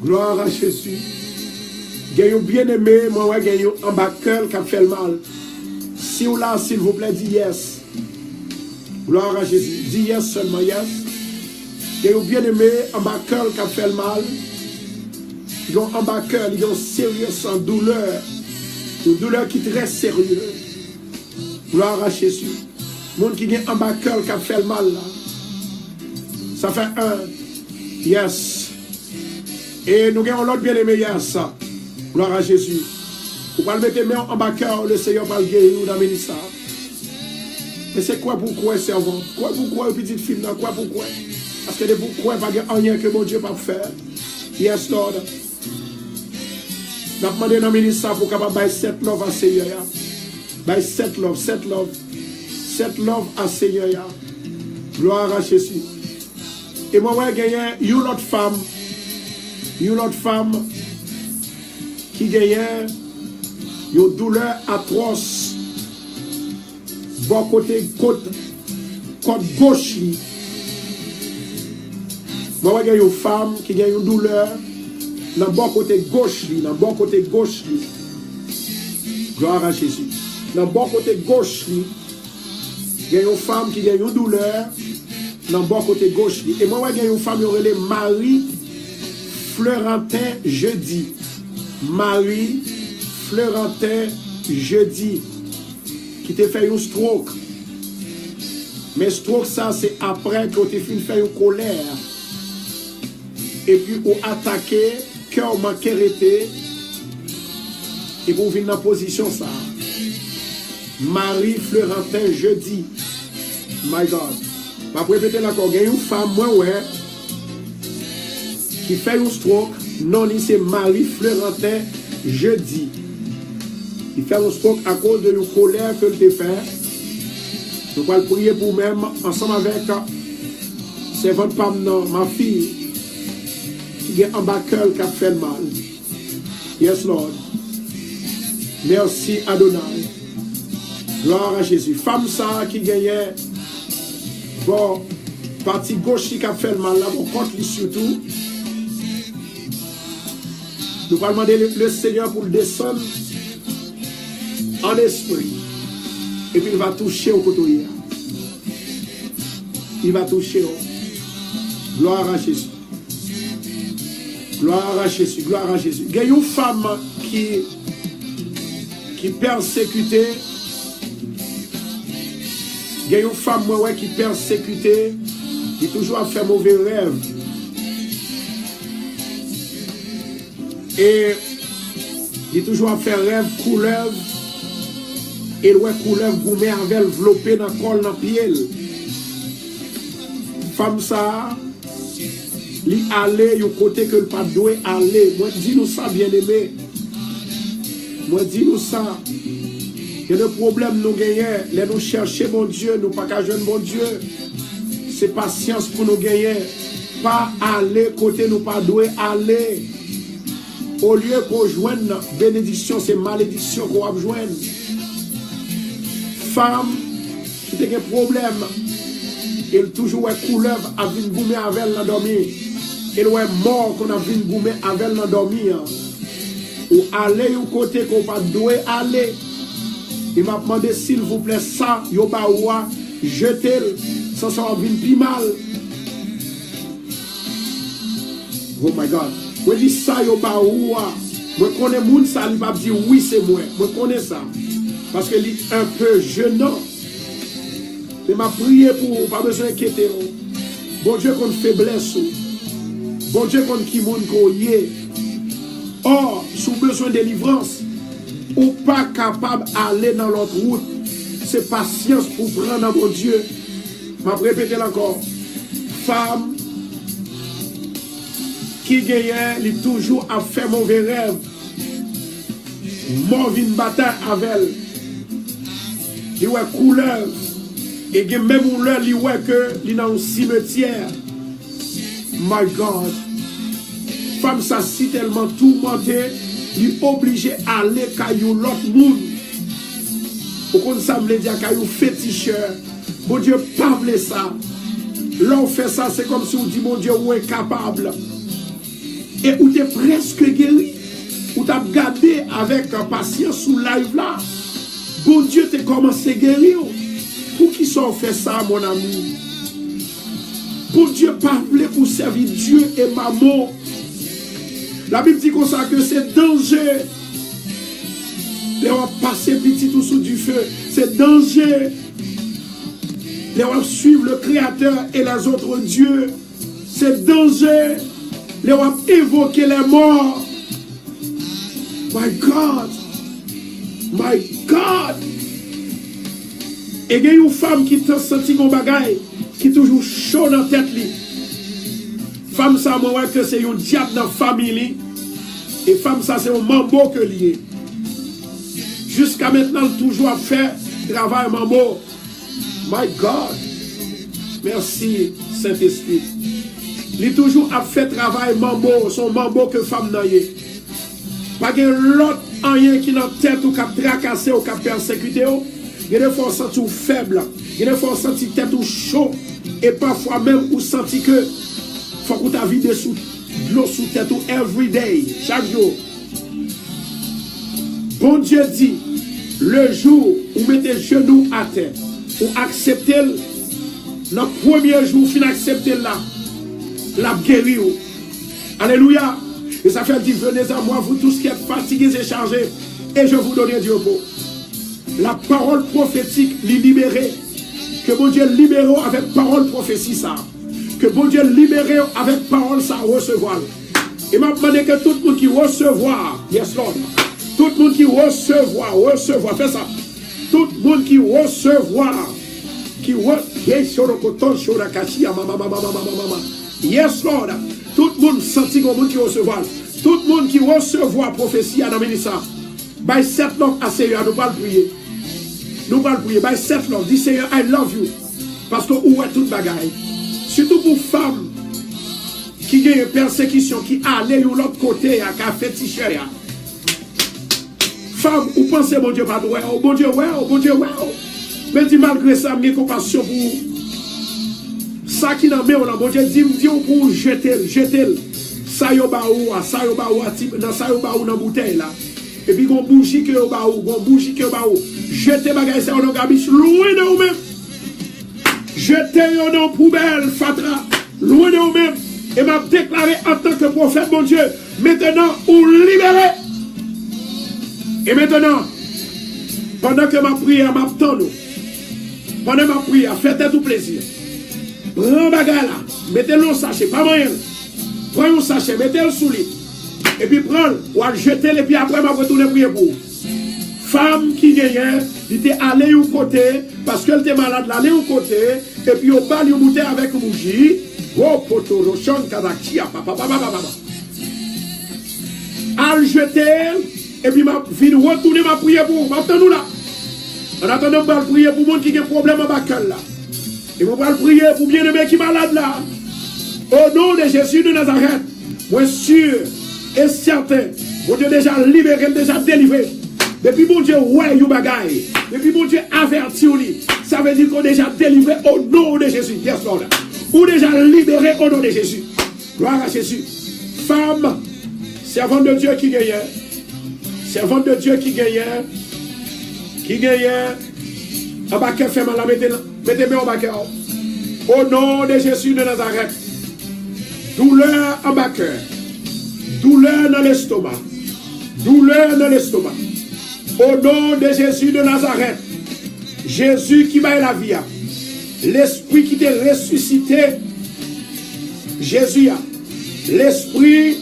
Gloire à Jésus. J'ai un bien-aimé, moi, ouais, j'ai un bas cœur qui a fait mal. Si vous là, s'il vous plaît, dis yes. Gloire à Jésus. Dis yes seulement, yes. Et vous bien aimé, en bas cœur qui a fait le mal. Ils ont en bas cœur, ils ont sérieux sans douleur. Une douleur qui est très sérieuse. Gloire à Jésus. Monde qui est en bas cœur qui a fait le mal là. Ça fait un. Yes. Et nous avons l'autre bien aimé, yes. Gloire à Jésus. Vous pouvez mettre main en bas cœur, le Seigneur va le guérir dans le ministère. Mais c'est quoi pourquoi, servant? Quoi pourquoi, petite fille, quoi pourquoi? Parce que de pourquoi, pas rien que mon Dieu va faire. Yes, Lord. Nous avons demandé dans le ministère pour capable de 7 love à Seigneur. By 7 love, 7 love. 7 love à Seigneur. Gloire à Jésus. Et moi, je vais gagner une autre femme. Une autre femme qui gagne une douleur atroce. Bon côté côte gauche. Moi, je vais une femme qui gagne une douleur dans le bon côté gauche. Dans le bon côté gauche. Gloire à Jésus. Dans le bon côté gauche, il y a une femme qui gagne une douleur dans le bon côté gauche. Et moi, il y a une femme qui s'appelle Marie Fleurentin Jeudi. Marie Fleurentin Jeudi. Qui t'a fait un stroke. Mais stroke, ça, c'est après que tu as fait une colère. Et puis, ou attaquer, cœur manqué arrêté. Et vous venez dans la position, ça. Marie Fleurentin Jeudi. My God. Je vais répéter encore. Il y a une femme, moi, ouais, qui fait un stroke. Non, c'est Marie Fleurentin Jeudi. Il fait un stroke à cause de la colère que tu fait. Je vais prier pour même, ensemble avec servante femme, ma fille, qui est en bas cœur qui a fait mal. Yes, Lord. Merci, Adonai. Gloire à Jésus. Femme ça qui gagnait, bon, partie gauche qui a fait mal, là, bon, contre lui surtout. Nous allons demander le Seigneur pour le descendre en esprit. Et puis il va toucher au côté. Il va toucher. Gloire à Jésus. Gloire à Jésus. Gloire à Jésus. Il y a une femme qui persécutait. Il y a une femme ouais, qui persécutait. Qui toujours a fait mauvais rêve. Et il toujours a fait rêve couleuvre. Et ouais, couleuvre gourmet avec enveloppé dans le col, dans le pied. Femme ça, li aller au côté que le pas doit aller. Moi, dis-nous ça, bien-aimé. Moi, dis-nous ça. Il y a des problèmes nous gagnons. Les nous chercher mon Dieu, nous pas qu'à jeune mon Dieu. C'est patience pour nous gagner. Pas aller côté nous pas doit aller. Au lieu qu'on joigne bénédiction, c'est malédiction qu'on va joindre. Femme qui a un problème, elle toujours est couleuvre à venir goumer avec elle dormir. Elle est mort qu'on a venir goumer avec elle dormir. Ou aller au côté qu'on pas doit aller. Il m'a demandé s'il vous plaît ça, yo ba ouah, jetez-le, ça va venir plus mal. Oh my God. Moi dis ça yo ba ouah. Moi connais moun ça, il va dire oui c'est moi. Moi connais ça. Parce que c'est un peu gênant. Mais m'a prié pour vous, pas besoin d'inquiéter. Bon Dieu qu'on faiblesse. Bon Dieu qu'on qui moun qu'on y est. Or, sous besoin de délivrance, ou pas capable d'aller dans l'autre route, c'est patience pour prendre à mon Dieu. M'a répété encore. Femme qui gagne, elle toujours a fait mauvais rêve. Morvin bataille avec elle. Il y a couleur. Et même couleur, il y a que il y a un cimetière. My God. Femme, ça si tellement tourmenté, il est obligé d'aller caillou l'autre monde. Pour qu'on s'amène dire caillou féticheur. Mon Dieu, pas ça. Là, on fait ça, c'est comme si on dit, mon Dieu, on est capable. Et où tu es presque guéri. Où tu as gardé avec patience sous live là. Bon Dieu, tu as commencé à guérir. Pour qui ça fait ça, mon ami? Bon Dieu, parle pour servir Dieu et maman. La Bible dit comme ça que c'est danger. Les on va passer petit tout sous du feu. C'est danger. Les on va suivre le Créateur et les autres dieux. C'est danger. Les on va évoquer les morts. My God. My God. Et il y a une femme qui t'a senti mon bagage, qui est toujours chaud dans la tête. Femme, ça, moi, que c'est un diable dans la famille. Et femme, ça, c'est un mambo que lié. Jusqu'à maintenant, toujours à faire travail mambo. My God. Merci, Saint-Esprit. Il est toujours à faire travail mambo, son mambo que femme n'a eu. Pas de l'autre rien qui n'a tête ou qui a tracassé ou qui a persécuté. Il y a des fois sentir faible. Il y a des fois sentir tête ou chaud. Et parfois même ou sentir que faut que tu as vidé sous l'eau sous tête ou every day, chaque jour. Bon Dieu dit, le jour où vous mettez genoux à terre, ou acceptez le premier jour, fin acceptez la guérir. Alléluia. Et ça fait dire, venez à moi, vous tous qui êtes fatigués et chargés, et je vous donne du repos. La parole prophétique, les libérer. Que bon Dieu libère avec parole prophétie ça. Que bon Dieu libère avec parole ça recevoir. Et m'a demandé que tout le monde qui recevoir, yes Lord, tout le monde qui recevoir, fais ça. Tout le monde qui recevoir, yes Lord, tout le monde senti comme monde qui recevoir. Tout le monde qui recevoir prophétie à la ministère. By set love à Seigneur, nous allons prier. Nous allons prier. By set love, dis Seigneur, I love you. Parce que où est toute bagaille. Surtout pour femmes qui ont une persécution, qui allaient de l'autre côté, à café t-shirt. Femmes, vous pensez, mon Dieu, pas de ouais, oh bon Dieu, ouais, oh bon Dieu, ouais. Mais dis malgré ça, j'ai compassion pour ça qui n'a pas, bon Dieu, dis pour jeter. Ça yo ba ou, dans ça yo ba ou dans bouteille là. Et puis gon bougie que yo ba ou, jetez bagay ça dans gabiche loin de vous-même. Jetez yo dans poubelle fatra, loin de vous-même. Et m'a déclaré en tant que prophète mon Dieu, maintenant ou libéré. Et maintenant, pendant que ma prière m'attend nous. Pendant ma prière, faites tout plaisir. Prends bagay là, mettez-le au sachet, pas moyen. Prends un sachet, mettez-le sous lit. Et puis prends, ou à jeter, et puis après, je vais retourner prier pour vous. Femme qui gagnait, il était allé au côté, parce qu'elle était malade, allée au côté, et puis au bas, il montait avec une bougie. Oh, poto, rochon, kadakia, papa. Al jeter, et puis je vais retourner ma prière pour vous. Attendez-nous là. En attendant, je vais prier pour le monde qui a un problème à Bakel là. Et je vais prier pour bien-aimé qui est malade là. Au nom de Jésus de Nazareth, moi sûr et certain, mon Dieu déjà libéré, déjà délivré. Depuis mon Dieu, ouais, you bagaille. Depuis mon Dieu, averti ou li. Ça veut dire qu'on est déjà délivré au nom de Jésus. Yes, Lord. Ou déjà libéré au nom de Jésus. Gloire à Jésus. Femme, servante de Dieu qui gagne. Servante de Dieu qui gagne. Qui gagne. En bas, fait mal, mettez-moi en bas. Au nom de Jésus de Nazareth. Douleur en bas cœur. Douleur dans l'estomac. Douleur dans l'estomac. Au nom de Jésus de Nazareth. Jésus qui m'a la vie. L'esprit qui t'a ressuscité. Jésus. L'esprit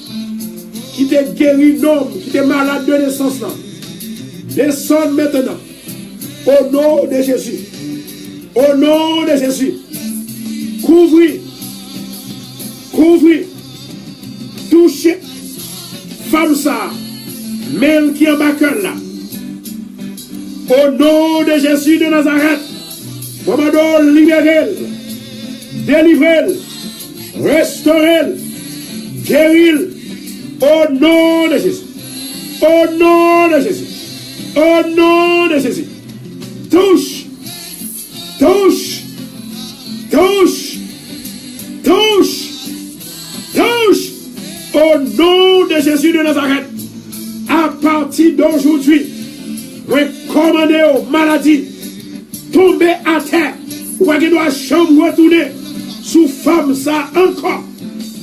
qui t'a guéri d'homme, qui t'a malade de naissance. Descends maintenant. Au nom de Jésus. Au nom de Jésus. Couvrez. Touchez. Femme ça. Même qui en bas là. Au nom de Jésus de Nazareth, commandons, libérez, délivrez, restaurez, guéris, au nom de Jésus. Au nom de Jésus. Au nom de Jésus. Touche. Touche. Touche. Touche. Touche. Au nom de Jésus de Nazareth. À partir d'aujourd'hui, recommandez aux maladies, tomber à terre, ou qu'il doit chambre retourner sous femme ça encore.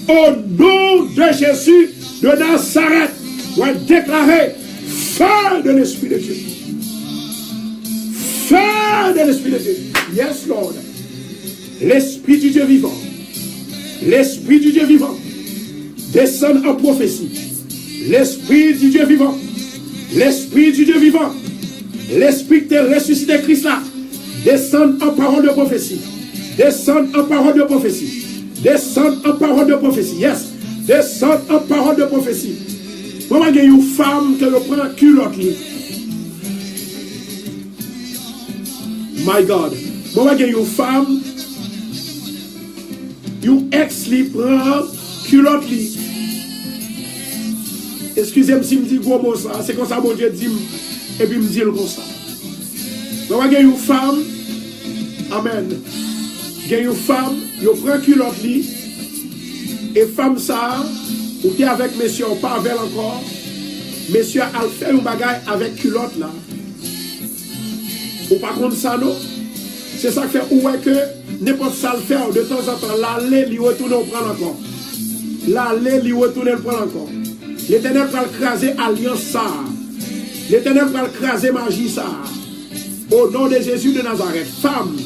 Au nom de Jésus de Nazareth, on va déclarer feu de l'Esprit de Dieu. Feu de l'Esprit de Dieu. Yes, Lord. L'Esprit du Dieu vivant. L'Esprit du Dieu vivant descend en prophétie. L'Esprit du Dieu vivant. L'Esprit du Dieu vivant. L'Esprit qui t'a ressuscité Christ là. Descend en parole de prophétie. Descend en parole de prophétie. Descend en parole de prophétie. Yes. Descend en parole de prophétie. Moi, il y a une femme qui prend culotte. My God. Moi, il y a une femme. Une ex li prend culotte. Excusez-moi si je me dis gros mot ça. C'est comme ça mon Dieu dit. Et puis me dit comme ça. Moi, il y a une femme. Amen. Il y a une femme. Il prend culotte. Et femme ça. Ou qui avec monsieur, on pas avec encore. Monsieur a fait un bagage avec culotte là. Ou pas contre ça, non? C'est ça qui fait où est que n'importe ça le faire de temps en temps. L'aller, lui retourne, on prend encore. L'aller, lui retourne, on prend encore. L'Éternel va craser alliance ça. L'Éternel va craser magie ça. Au nom de Jésus de Nazareth, femme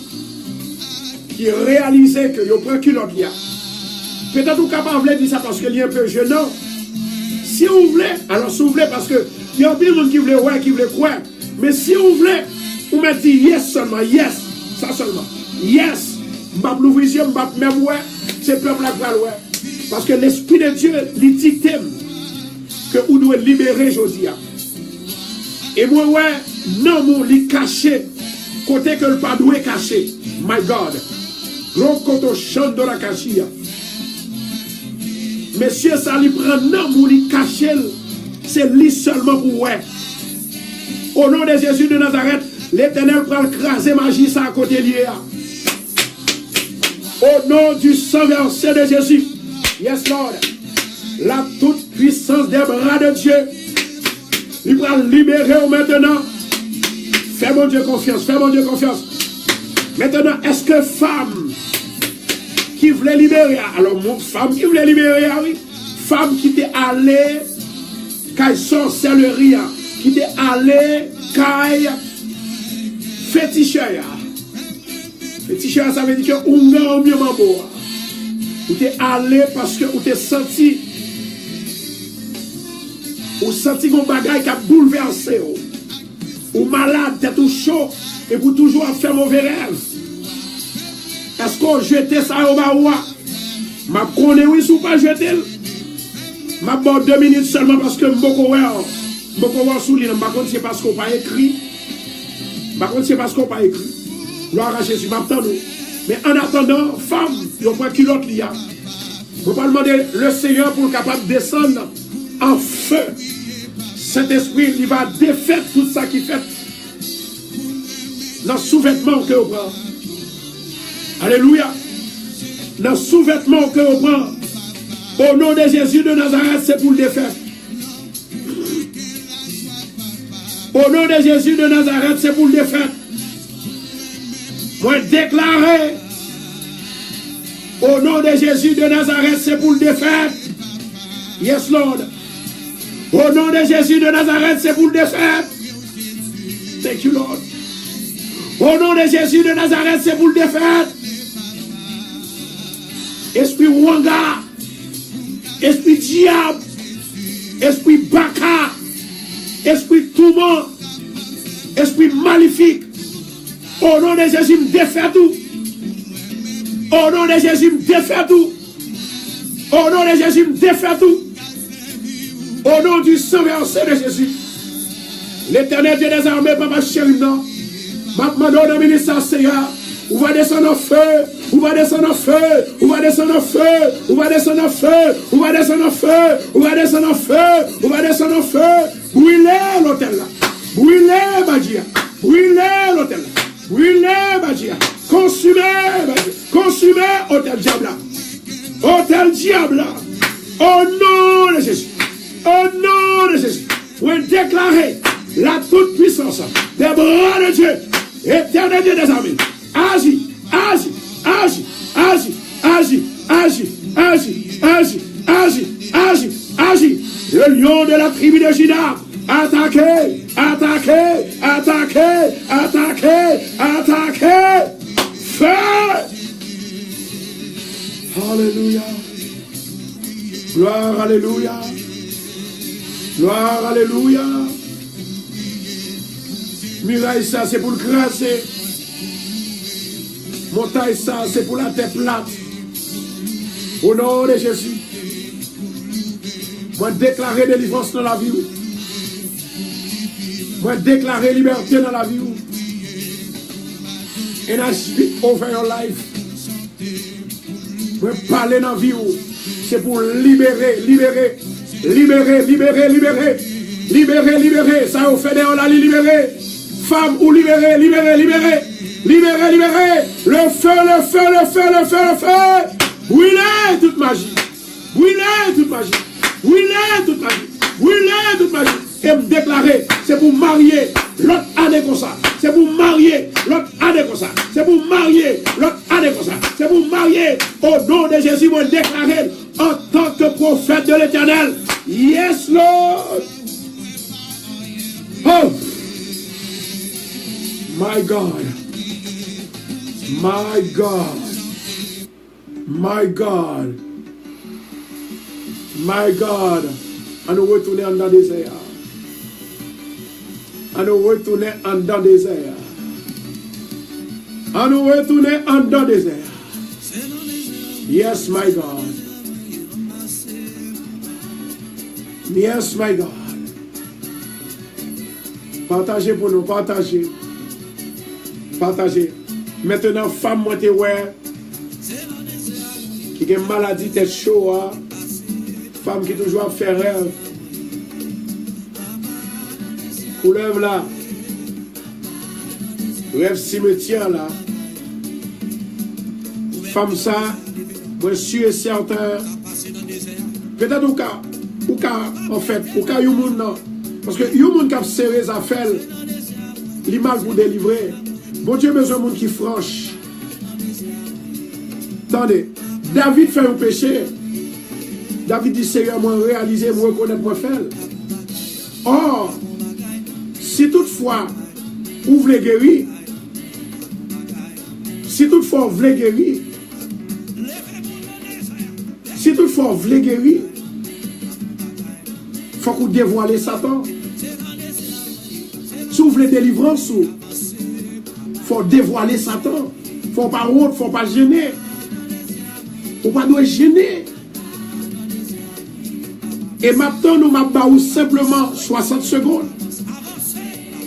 qui réalisait que vous prenez culotte là. Peut-être que vous êtes capable de dire ça parce qu'il y a un peu jeune. Non. Si vous voulez, alors si vous voulez, parce que il y a plein de monde qui voulait ouais, qui voulait croire. Mais si vous voulez, vous mettez yes seulement, yes, ça seulement. Yes, m'bap l'ouvrier, m'bap même ouais, c'est peuple la croix ouais. Parce que l'Esprit de Dieu, il dicte que vous devez libérer Josia. Et moi ouais, non, mon li caché, côté que le pas doué caché. My God. Gros koto chante de la cachia. Monsieur, ça lui prend non pour lui cacher. C'est lui seulement pour ouais. Au nom de Jésus de Nazareth, l'Éternel prend craser magie ça à côté lié. Au nom du sang versé de Jésus. Yes, Lord. La toute puissance des bras de Dieu. Il va libérer maintenant. Fais mon Dieu confiance. Fais mon Dieu confiance. Maintenant, est-ce que femme qui voulait libérer, alors mon femme qui voulait libérer, oui, femme qui était allée, qu'elle sorcellerie, qui était allée, qu'elle féticheur. Féticheur, ça veut dire que on a mieux mambo. Ou t'es allé parce que ou t'es senti, ou senti qu'on bagaille qui a bouleversé, ou malade, t'es tout chaud, et pour toujours faire mauvais rêve. Est-ce qu'on jette ça au baoua? Ma connais oui ou pas jeter? Ma bon 2 minutes seulement parce que m'boko wa sous l'île. Ma connais c'est parce qu'on pas écrit. Ma connais c'est parce qu'on pas écrit. Gloire à Jésus. M'attendons. Mais en attendant, femme, il prend culotte li a. Vous pas demander le Seigneur pour capable de descendre en feu. Saint-Esprit, il va défaire tout ça qui fait dans le sous-vêtement que vous prenez. Alléluia. Dans le sous-vêtement que vous prenez, au nom de Jésus de Nazareth, c'est pour le défaire. Au nom de Jésus de Nazareth, c'est pour le défaire. Moi, déclarer, au nom de Jésus de Nazareth, c'est pour le défaire. Yes, Lord. Au nom de Jésus de Nazareth, c'est pour le défaire. Thank you, Lord. Au nom de Jésus de Nazareth, c'est pour le défaire. Esprit Wanga, esprit diable, esprit baka, esprit tourment, esprit maléfique. Au nom de Jésus, me défait tout. Au nom de Jésus, me défait tout. Au nom de Jésus, me défait tout. Au nom du sang versé de Jésus. L'Éternel Dieu des armées, papa chéri, non. Maintenant, dans le ministère, Seigneur, on va descendre en feu, on va descendre en feu, on va descendre en feu, on va descendre en feu, on va descendre en feu, on va descendre en feu, on va descendre en feu. Brûlez l'hôtel là. Brûlez Badia. Brûlez l'hôtel là. Brûlez Badia. Consumez Badia. Consumez hôtel diable là. Hôtel diable là. Au nom de Jésus. Au nom de Jésus. Vous déclarez la toute puissance des bras de Dieu. Éternel Dieu des armées. Agis, agis, agis, agis, agis, agis, agis, agis, agis, agis, agis. Le lion de la tribu de Juda. Attaquez, attaquez, attaquez, attaquez, attaquez. Feu. Alléluia. Gloire, alléluia. Gloire, alléluia. Muraille, ça, c'est pour le crasser. Montagne, ça, c'est pour la tête plate. Au nom de Jésus. Moi, déclarer délivrance dans la vie. Moi, déclarer liberté dans la vie. And I speak over your life. Moi, parler dans la vie. C'est pour libérer, libérer, libérer, libérer, libérer, libérer, libérer. Ça vous fait des on la libérer. Femme ou libérer, libérer, libérer, libérer, libérer. Le feu, le feu, le feu, le feu, le feu. Brûlez toute magie. Brûlez toute magie. Brûlez toute magie. Brûlez toute magie. Et me déclarer, c'est pour marier l'autre année comme ça. C'est pour marier l'autre année comme ça. C'est pour marier l'autre année comme ça. C'est pour marier au nom de Jésus. Moi déclarer en tant que prophète de l'Éternel. Yes, Lord. Oh. My God. My God. My God. My God. À nous retourner en dans le désert. À nous retourner en dans le désert. À nous retourner en dans le désert. Yes, my God. Yes, my God. Partagez pour nous, partagez. Partagez. Maintenant, femme, moi, t'es ouais. Qui a une maladie, t'es chaud, hein? Femme qui toujours fait rêve. Coulève là. Rêve cimetière là. Femme ça, moi, je suis certain. Peut-être au cas, en fait, au cas, you moun non. Parce que you moun qui a serré les affaires, l'image pour délivrer. Bon Dieu besoin de monde qui franche. Attendez, David fait un péché. David dit Seigneur, moi réaliser, moi reconnaître, moi faire. Or, si toutefois, vous voulez guérir, si toutefois vous voulez guérir, si toutefois vous voulez guérir, il faut que vous dévoilez Satan. Si vous voulez délivrance, il faut dévoiler Satan. Il ne faut pas honte, il ne faut pas gêner. Il ne faut pas gêner. Et maintenant, nous m'avons simplement 60 secondes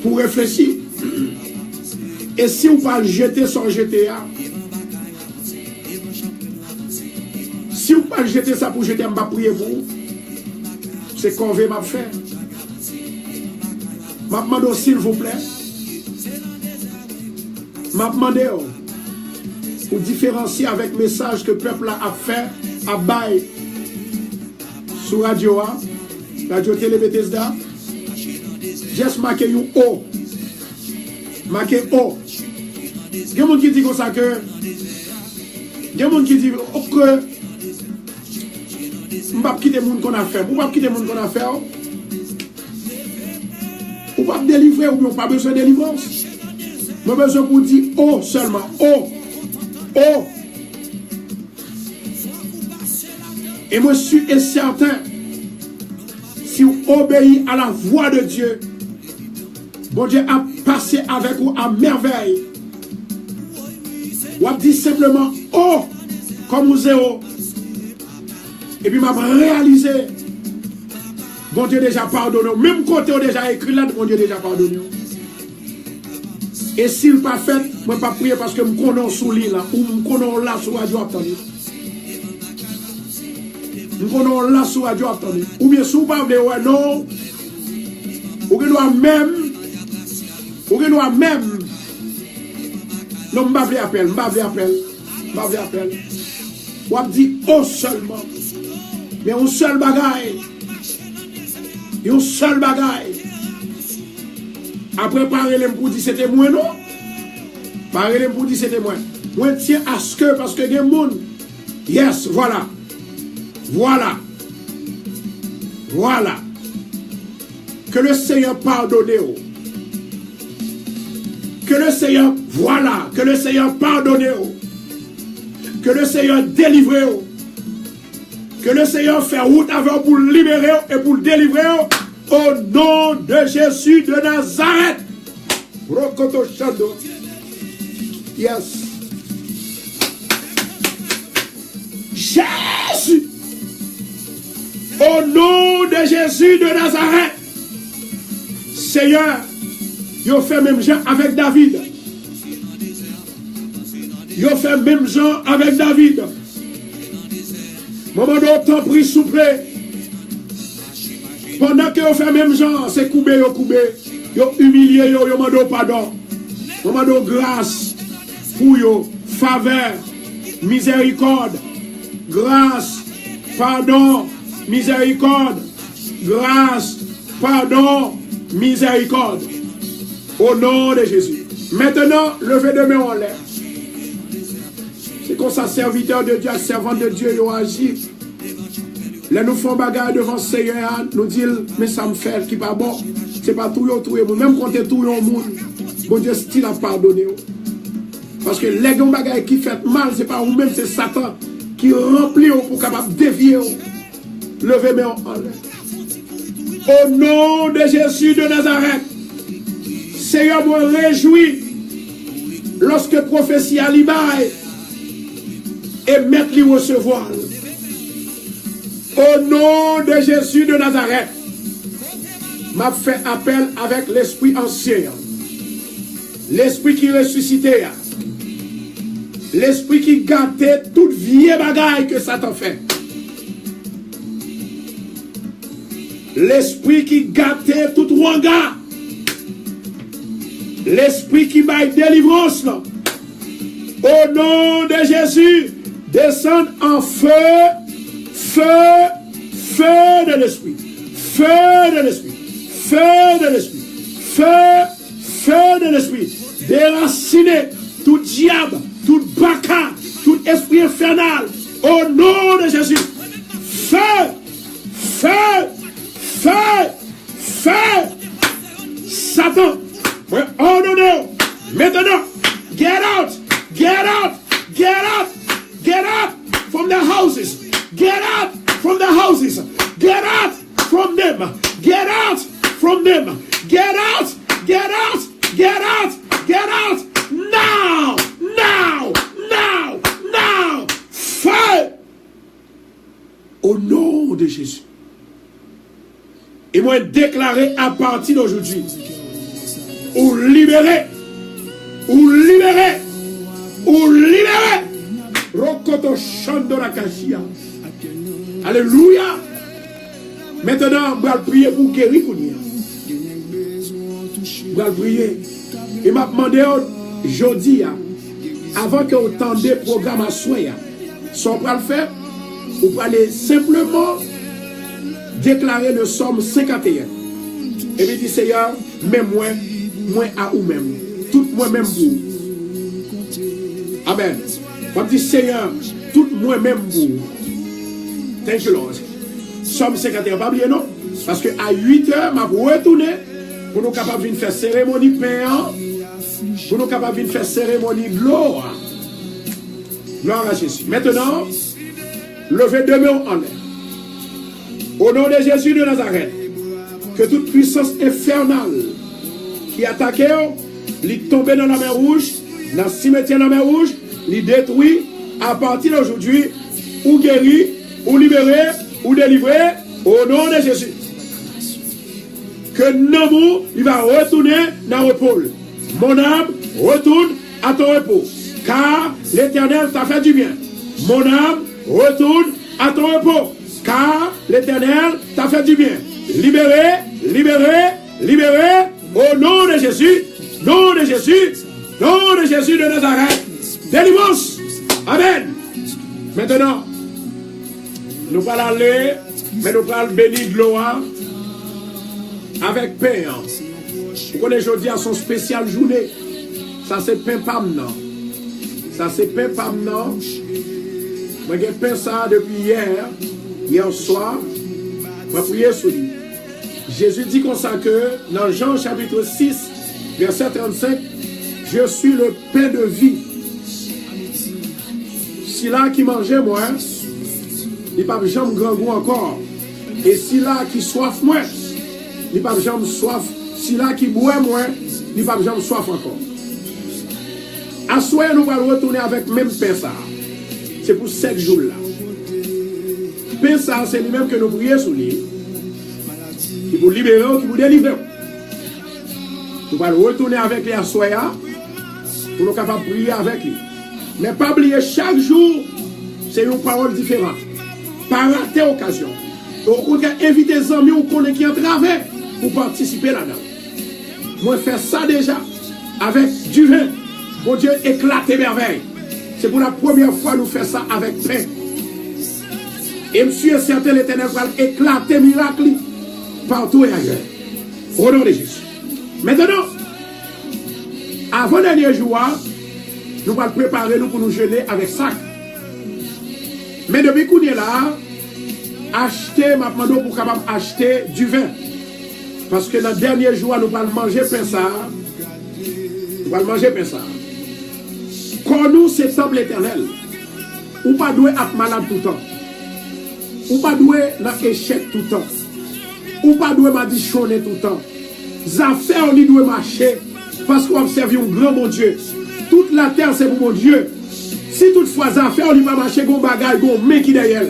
pour réfléchir. Et si vous ne pas jeter son GTA, si vous ne pas jeter ça pour jeter, je vais prier pour vous. C'est qu'on veut faire. Je demande s'il vous plaît. Je demande pour différencier avec le message que le peuple a fait à bail sur Radio A, Radio Télé Bethesda. Juste marqué un O. Marqué O. Il y a des gens qui disent comme ça que. Il y a des gens qui disent que. Je ne vais pas quitter le monde qu'on a fait. Pourquoi quitter le monde qu'on a fait? Ou pas délivrer ou pas besoin de délivrance. J'ai besoin pour dire O seulement. O. O. Et moi je suis certain, si vous obéissez à la voix de Dieu, bon Dieu a passé avec vous à merveille. Ou a dit simplement O comme vous êtes. Et puis m'a réalisé Bon Dieu déjà pardonné. Même côté on déjà écrit là, bon Dieu déjà pardonné. Et s'il pas fait, moi pas prier parce que me connais sous lit là ou me connais là sur radio attendez. Me connais là sur radio attendez. Ou bien sous pas de ouais non. Ou que doit même non m'pa appel. Ou a dit oh seulement. Mais un seul bagaille. Un seul bagaille. Après parler pour dire c'était moi non. Parler pour dire c'était moi. Moi tiens à ce que parce que des monde. Yes, voilà. Que le Seigneur pardonne. Que le Seigneur pardonne. Que le Seigneur délivre. Que le Seigneur fait route avec pour le libérer et pour le délivrer au nom de Jésus de Nazareth. Yes. Jésus. Au nom de Jésus de Nazareth. Seigneur, il fait même gens avec David. Il fait même gens avec David. Maman d'autant prie souple. Pendant que vous faites même genre, c'est coubé, vous humilié, vous demandez pardon. Vous demandez grâce pour vous, faveur, miséricorde, grâce, pardon, miséricorde, grâce, pardon, miséricorde. Au nom de Jésus. Maintenant, levez de main en l'air. C'est comme ça, serviteur de Dieu, servant de Dieu, il agit. Là, nous faisons bagarre devant le Seigneur, nous disons, mais ça me fait qui pas bon. C'est pas tout, même quand tu tout le monde, bon Dieu, style a pardonné. Parce que les gens bagarre qui fait mal, c'est pas vous-même, c'est Satan qui remplit pour capable dévier. Levez moi en l'air. Au nom de Jésus de Nazareth, Seigneur, me réjouis lorsque prophétie à l'Ibaï et mettre lui recevoir. Au nom de Jésus de Nazareth, m'a fait appel avec l'esprit ancien, l'esprit qui ressuscitait, l'esprit qui gâtait toute vieille bagaille que Satan fait. L'esprit qui gâtait toute wanga. L'esprit qui baille délivrance. Au nom de Jésus, descend en feu de l'esprit. Feu de l'esprit. Déraciner tout diable, tout baka, tout esprit infernal. Au nom de Jésus. Feu. Satan. Ordonnez. Maintenant. Get out from the houses. Get out from the houses. Get out from them. Get out from them. Get out. Now. Feu. Au nom de Jésus. Et moi déclarer à partir d'aujourd'hui. Ou libérer. Rokoto Shandora Kashia. Alléluia. Maintenant, je vais prier pour guérir. Je vais prier. Il m'a demandé aujourd'hui, avant que vous tendiez le programme à soya, si on va le faire, vous allez simplement déclarer le Somme 51. Et puis dit Seigneur, même moi à vous-même. Tout moi-même vous. Amen. On dit Seigneur, tout moi-même vous. Thank you Lord. Somme 51, pas oublier non? Parce que à 8h, je vais retourner pour nous capables de faire cérémonie pain, pour nous capables de faire cérémonie de l'eau. Gloire à Jésus. Maintenant, levez deux mains en l'air. Au nom de Jésus de Nazareth, que toute puissance infernale qui attaquait, il tombe dans la mer rouge, dans le cimetière de la mer rouge, il détruit à partir d'aujourd'hui, ou guéri, ou libéré, ou délivré, au nom de Jésus. que l'amour, il va retourner dans le repos. Mon âme, retourne à ton repos, car l'Éternel t'a fait du bien. Mon âme, retourne à ton repos, car l'Éternel t'a fait du bien. Libéré, libéré, libéré, au nom de Jésus, nom de Jésus, nom de Jésus de Nazareth. Délivrance. Amen. Maintenant, nous allons aller, mais nous allons bénir gloire avec pain. Vous connaissez aujourd'hui à son spécial journée. Ça c'est pain pam non. Ça c'est pain pam non. Moi j'ai pain ça depuis hier soir. Je vais prier sur lui. Jésus dit comme ça que dans Jean chapitre 6, verset 35, je suis le pain de vie. Si là qui mangeait moi, il pas jamais grand goût encore. Et si là qui soif moi, il pas jamais soif. Si là qui boit moi, il pas jamais soif encore. À soir nous allons retourner avec même pain ça. C'est pour 7 jours là. Pain ça c'est lui-même que nous prions sur lui. Qui vous libérer, qui vous délivrer. Nous allons retourner avec lui à soir pour nous capables de prier avec lui. Mais pas oublier, chaque jour, c'est une parole différente. Par rater occasion. Donc, on peut inviter les amis ou qu'on qui en travers pour participer là-dedans. Moi, faire ça déjà avec du vin. Mon Dieu, éclater merveille. C'est pour la première fois que nous faisons ça avec pain. Et monsieur certain, l'Éternel va éclater miracle partout et ailleurs. Au nom de Jésus. Maintenant, avant le dernier jour, nous allons préparer nous pour nous jeûner avec sac. Mais depuis qu'on est là, acheter, maintenant pour capable acheter du vin. Parce que dans le dernier jour, nous allons manger pain ça. Nous allons manger pain ça. Quand nous, c'est temple éternel. Ou pas doué être malade tout le temps. Ou pas doué dans échec tout le temps. Ou pas doué madichonner tout le temps. Affaires, on y doit marcher. Parce qu'on observe un grand bon Dieu. Toute la terre, c'est pour mon Dieu. Si toutefois, les affaires, on n'y va marcher, on bagaille, on met qui derrière.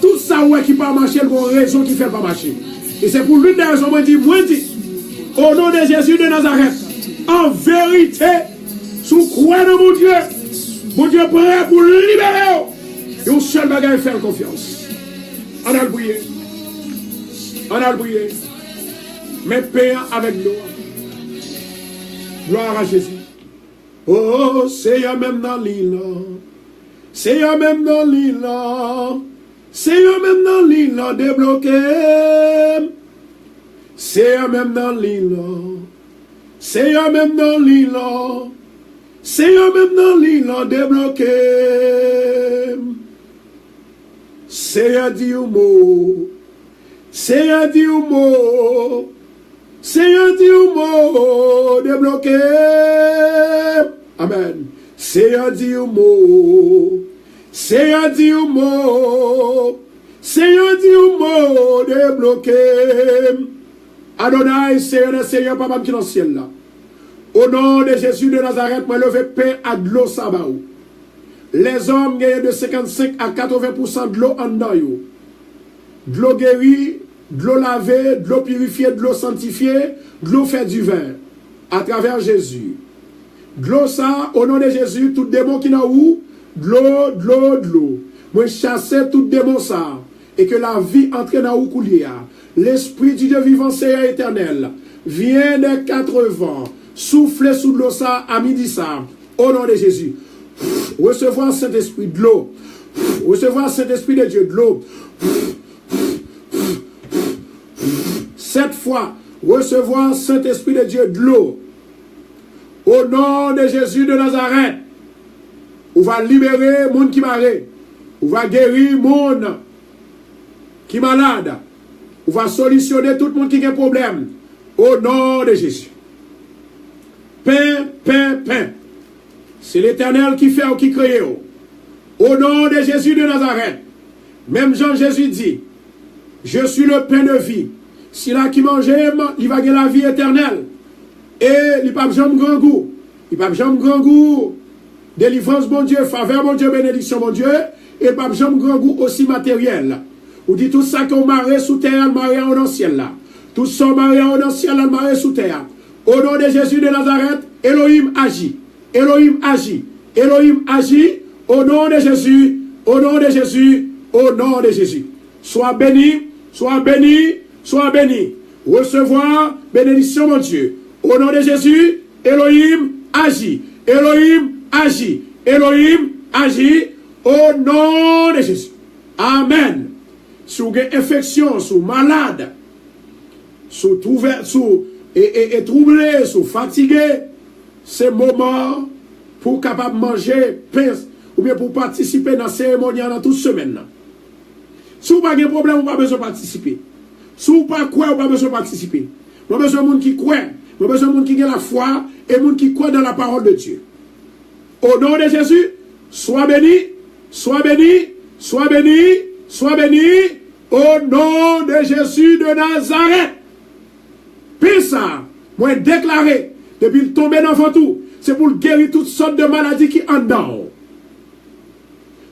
Tout ça, ouais, qui ne peut pas marcher, on a raison qui ne fait pas marcher. Et c'est pour l'une des raisons, moi, dit, au nom de Jésus de Nazareth, en vérité, sous croix de mon Dieu prêt pour libérer. Et au seul bagaille, faire confiance. On a le briller. On a le briller. Mais paix avec l'eau. Gloire à Jésus. Oh, c'est y'a même dans l'île. C'est y'a même dans l'île. C'est y'a même dans l'île débloqué. C'est y'a même dans l'île. C'est y'a même dans l'île. C'est y'a même dans l'île débloqué. C'est y'a dit un mot. C'est y'a dit un mot. C'est un Dieu mot débloqué. Amen. C'est un Dieu mot. C'est un Dieu mot. C'est un Dieu mot débloqué. Adonai, c'est un Seigneur, papa qui est dans le ciel là. Au nom de Jésus de Nazareth, moi levé pain à de l'eau sabaou. Les hommes gagnent de 55 à 80% de l'eau en dedans. De l'eau guérie. De l'eau lavée, de l'eau purifiée, de l'eau sanctifiée, de l'eau fait du vin, à travers Jésus. De l'eau ça, au nom de Jésus, tout démon qui n'a où, de l'eau, de l'eau, de l'eau. Moi chasser tout démon ça, et que la vie entre dans où coulia. L'esprit du Dieu vivant, Seigneur éternel, vient des 4 vents, souffler sous de l'eau ça, à midi ça, au nom de Jésus. Recevoir cet esprit de l'eau, recevoir cet esprit de Dieu de l'eau. Cette fois, recevoir Saint-Esprit de Dieu de l'eau. Au nom de Jésus de Nazareth, on va libérer monde qui marre. On va guérir monde qui malade. On va solutionner tout le monde qui a un problème. Au nom de Jésus. Pain, pain, pain. C'est l'Éternel qui fait ou qui crée. Au nom de Jésus de Nazareth. Même Jean-Jésus dit, je suis le pain de vie. Si là qui mange, il va gagner la vie éternelle. Et il ne va jamais grand goût. Il ne va jamais grand goût. Délivrance, mon Dieu, faveur, mon Dieu, bénédiction, mon Dieu. Et il ne va jamais grand goût aussi matériel. Ou dit tout ça qu'on marre sous terre, marre en ciel là. Tous sont mariés dans le ciel, mariés sous terre. Au nom de Jésus de Nazareth, Elohim agit. Elohim agit. Elohim agit. Au nom de Jésus. Au nom de Jésus. Au nom de Jésus. Sois béni. Sois béni. Sois béni. Recevoir bénédiction, mon Dieu. Au nom de Jésus, Elohim agit. Elohim agit. Elohim agit. Au nom de Jésus. Amen. Si vous avez une infection, si vous êtes malade, si vous êtes troublé, si vous êtes fatigué, c'est le moment pour capable manger pain ou bien pour participer dans la cérémonie dans toute semaine. Si vous n'avez pas de problème, vous n'avez pas besoin de participer. Si vous n'avez pas quoi, vous n'avez pas besoin de participer. Vous avez besoin de gens qui croient, vous avez besoin de gens qui ont la foi et de gens qui croient dans la parole de Dieu. Au nom de Jésus, sois béni, sois béni, sois béni, sois béni, au nom de Jésus de Nazareth. Puis ça, moi déclaré, depuis le tomber dans tout, c'est pour guérir toutes sortes de maladies qui en dedans.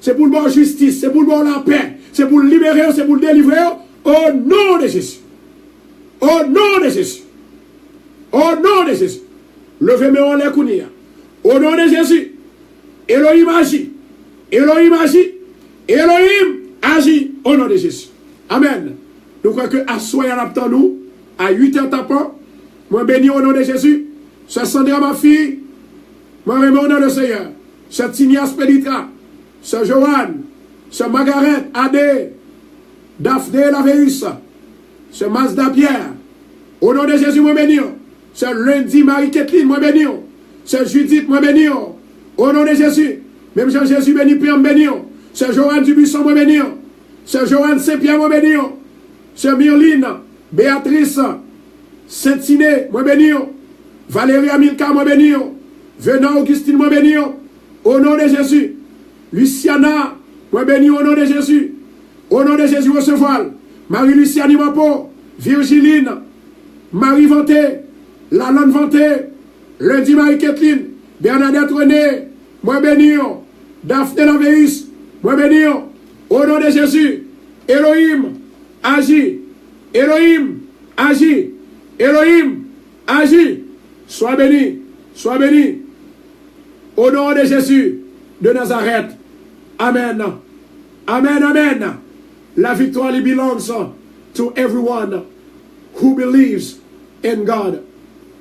C'est pour le bon justice, c'est pour le bon la paix, c'est pour le libérer, c'est pour le délivrer, au nom de Jésus. Au nom de Jésus. Au nom de Jésus. Levez-moi les couilles. Au nom de Jésus. Elohim agit. Elohim agit. Elohim agit au nom de Jésus. Amen. Nous croyons que à soir à nous, à 8h tapant, moi béni au nom de Jésus. Sœur Sandra, ma fille, moi remets au nom de Seigneur. Sœur Tinias Peditra, Sœur Joanne, Sœur Margaret, Adé, Daphné Laveus, Sœur Mazda Pierre, au nom de Jésus, moi béni. Sœur Lundi Marie-Kathleen, moi béni. Sœur Judith, moi béni. Au nom de Jésus, même Jean-Jésus béni, Pierre, béni. Sœur Joanne Dubuisson, moi béni. Sœur Joanne Saint-Pierre, moi béni. Sœur Myrline, Béatrice, Saint-Tiné, moi béni. Valérie Amilka, moi béni. Venant Augustine, moi béni. Au nom de Jésus. Luciana, moi béni au nom de Jésus. Au nom de Jésus, recevoir. Marie-Luciane Mapo, Virgiline, Marie Vanté, Lalande Vanté, Lundi Marie-Kathleen, Bernadette René, moi béni. Daphné Laveus, moi béni. Au nom de Jésus, Elohim, agis. Elohim, agis. Elohim, agis. Sois béni. Sois béni. Au nom de Jésus de Nazareth. Amen. Amen, amen. La victoire belongs to everyone who believes in God,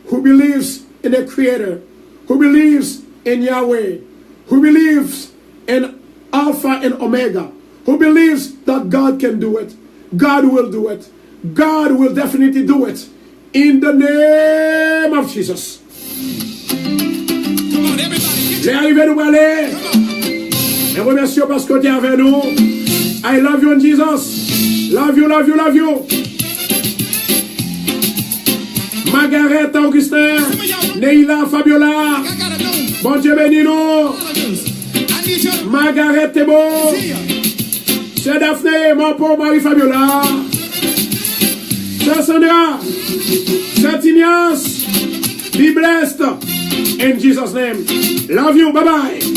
who believes in the Creator, who believes in Yahweh, who believes in Alpha and Omega, who believes that God can do it. God will do it. God will definitely do it. In the name of Jesus. Come on, everybody. J'ai arrivé nous aller. Et remercions parce que tu es avec nous. I love you in Jesus. Love you, love you, love you. Margaret, Augustin, Neila, Fabiola. Bon Dieu bénis nous. Margaret, t'es beau. C'est Daphné, mon pauvre Marie Fabiola. C'est Sandra. C'est Ignace. Be blessed. In Jesus' name. Love you. Bye-bye.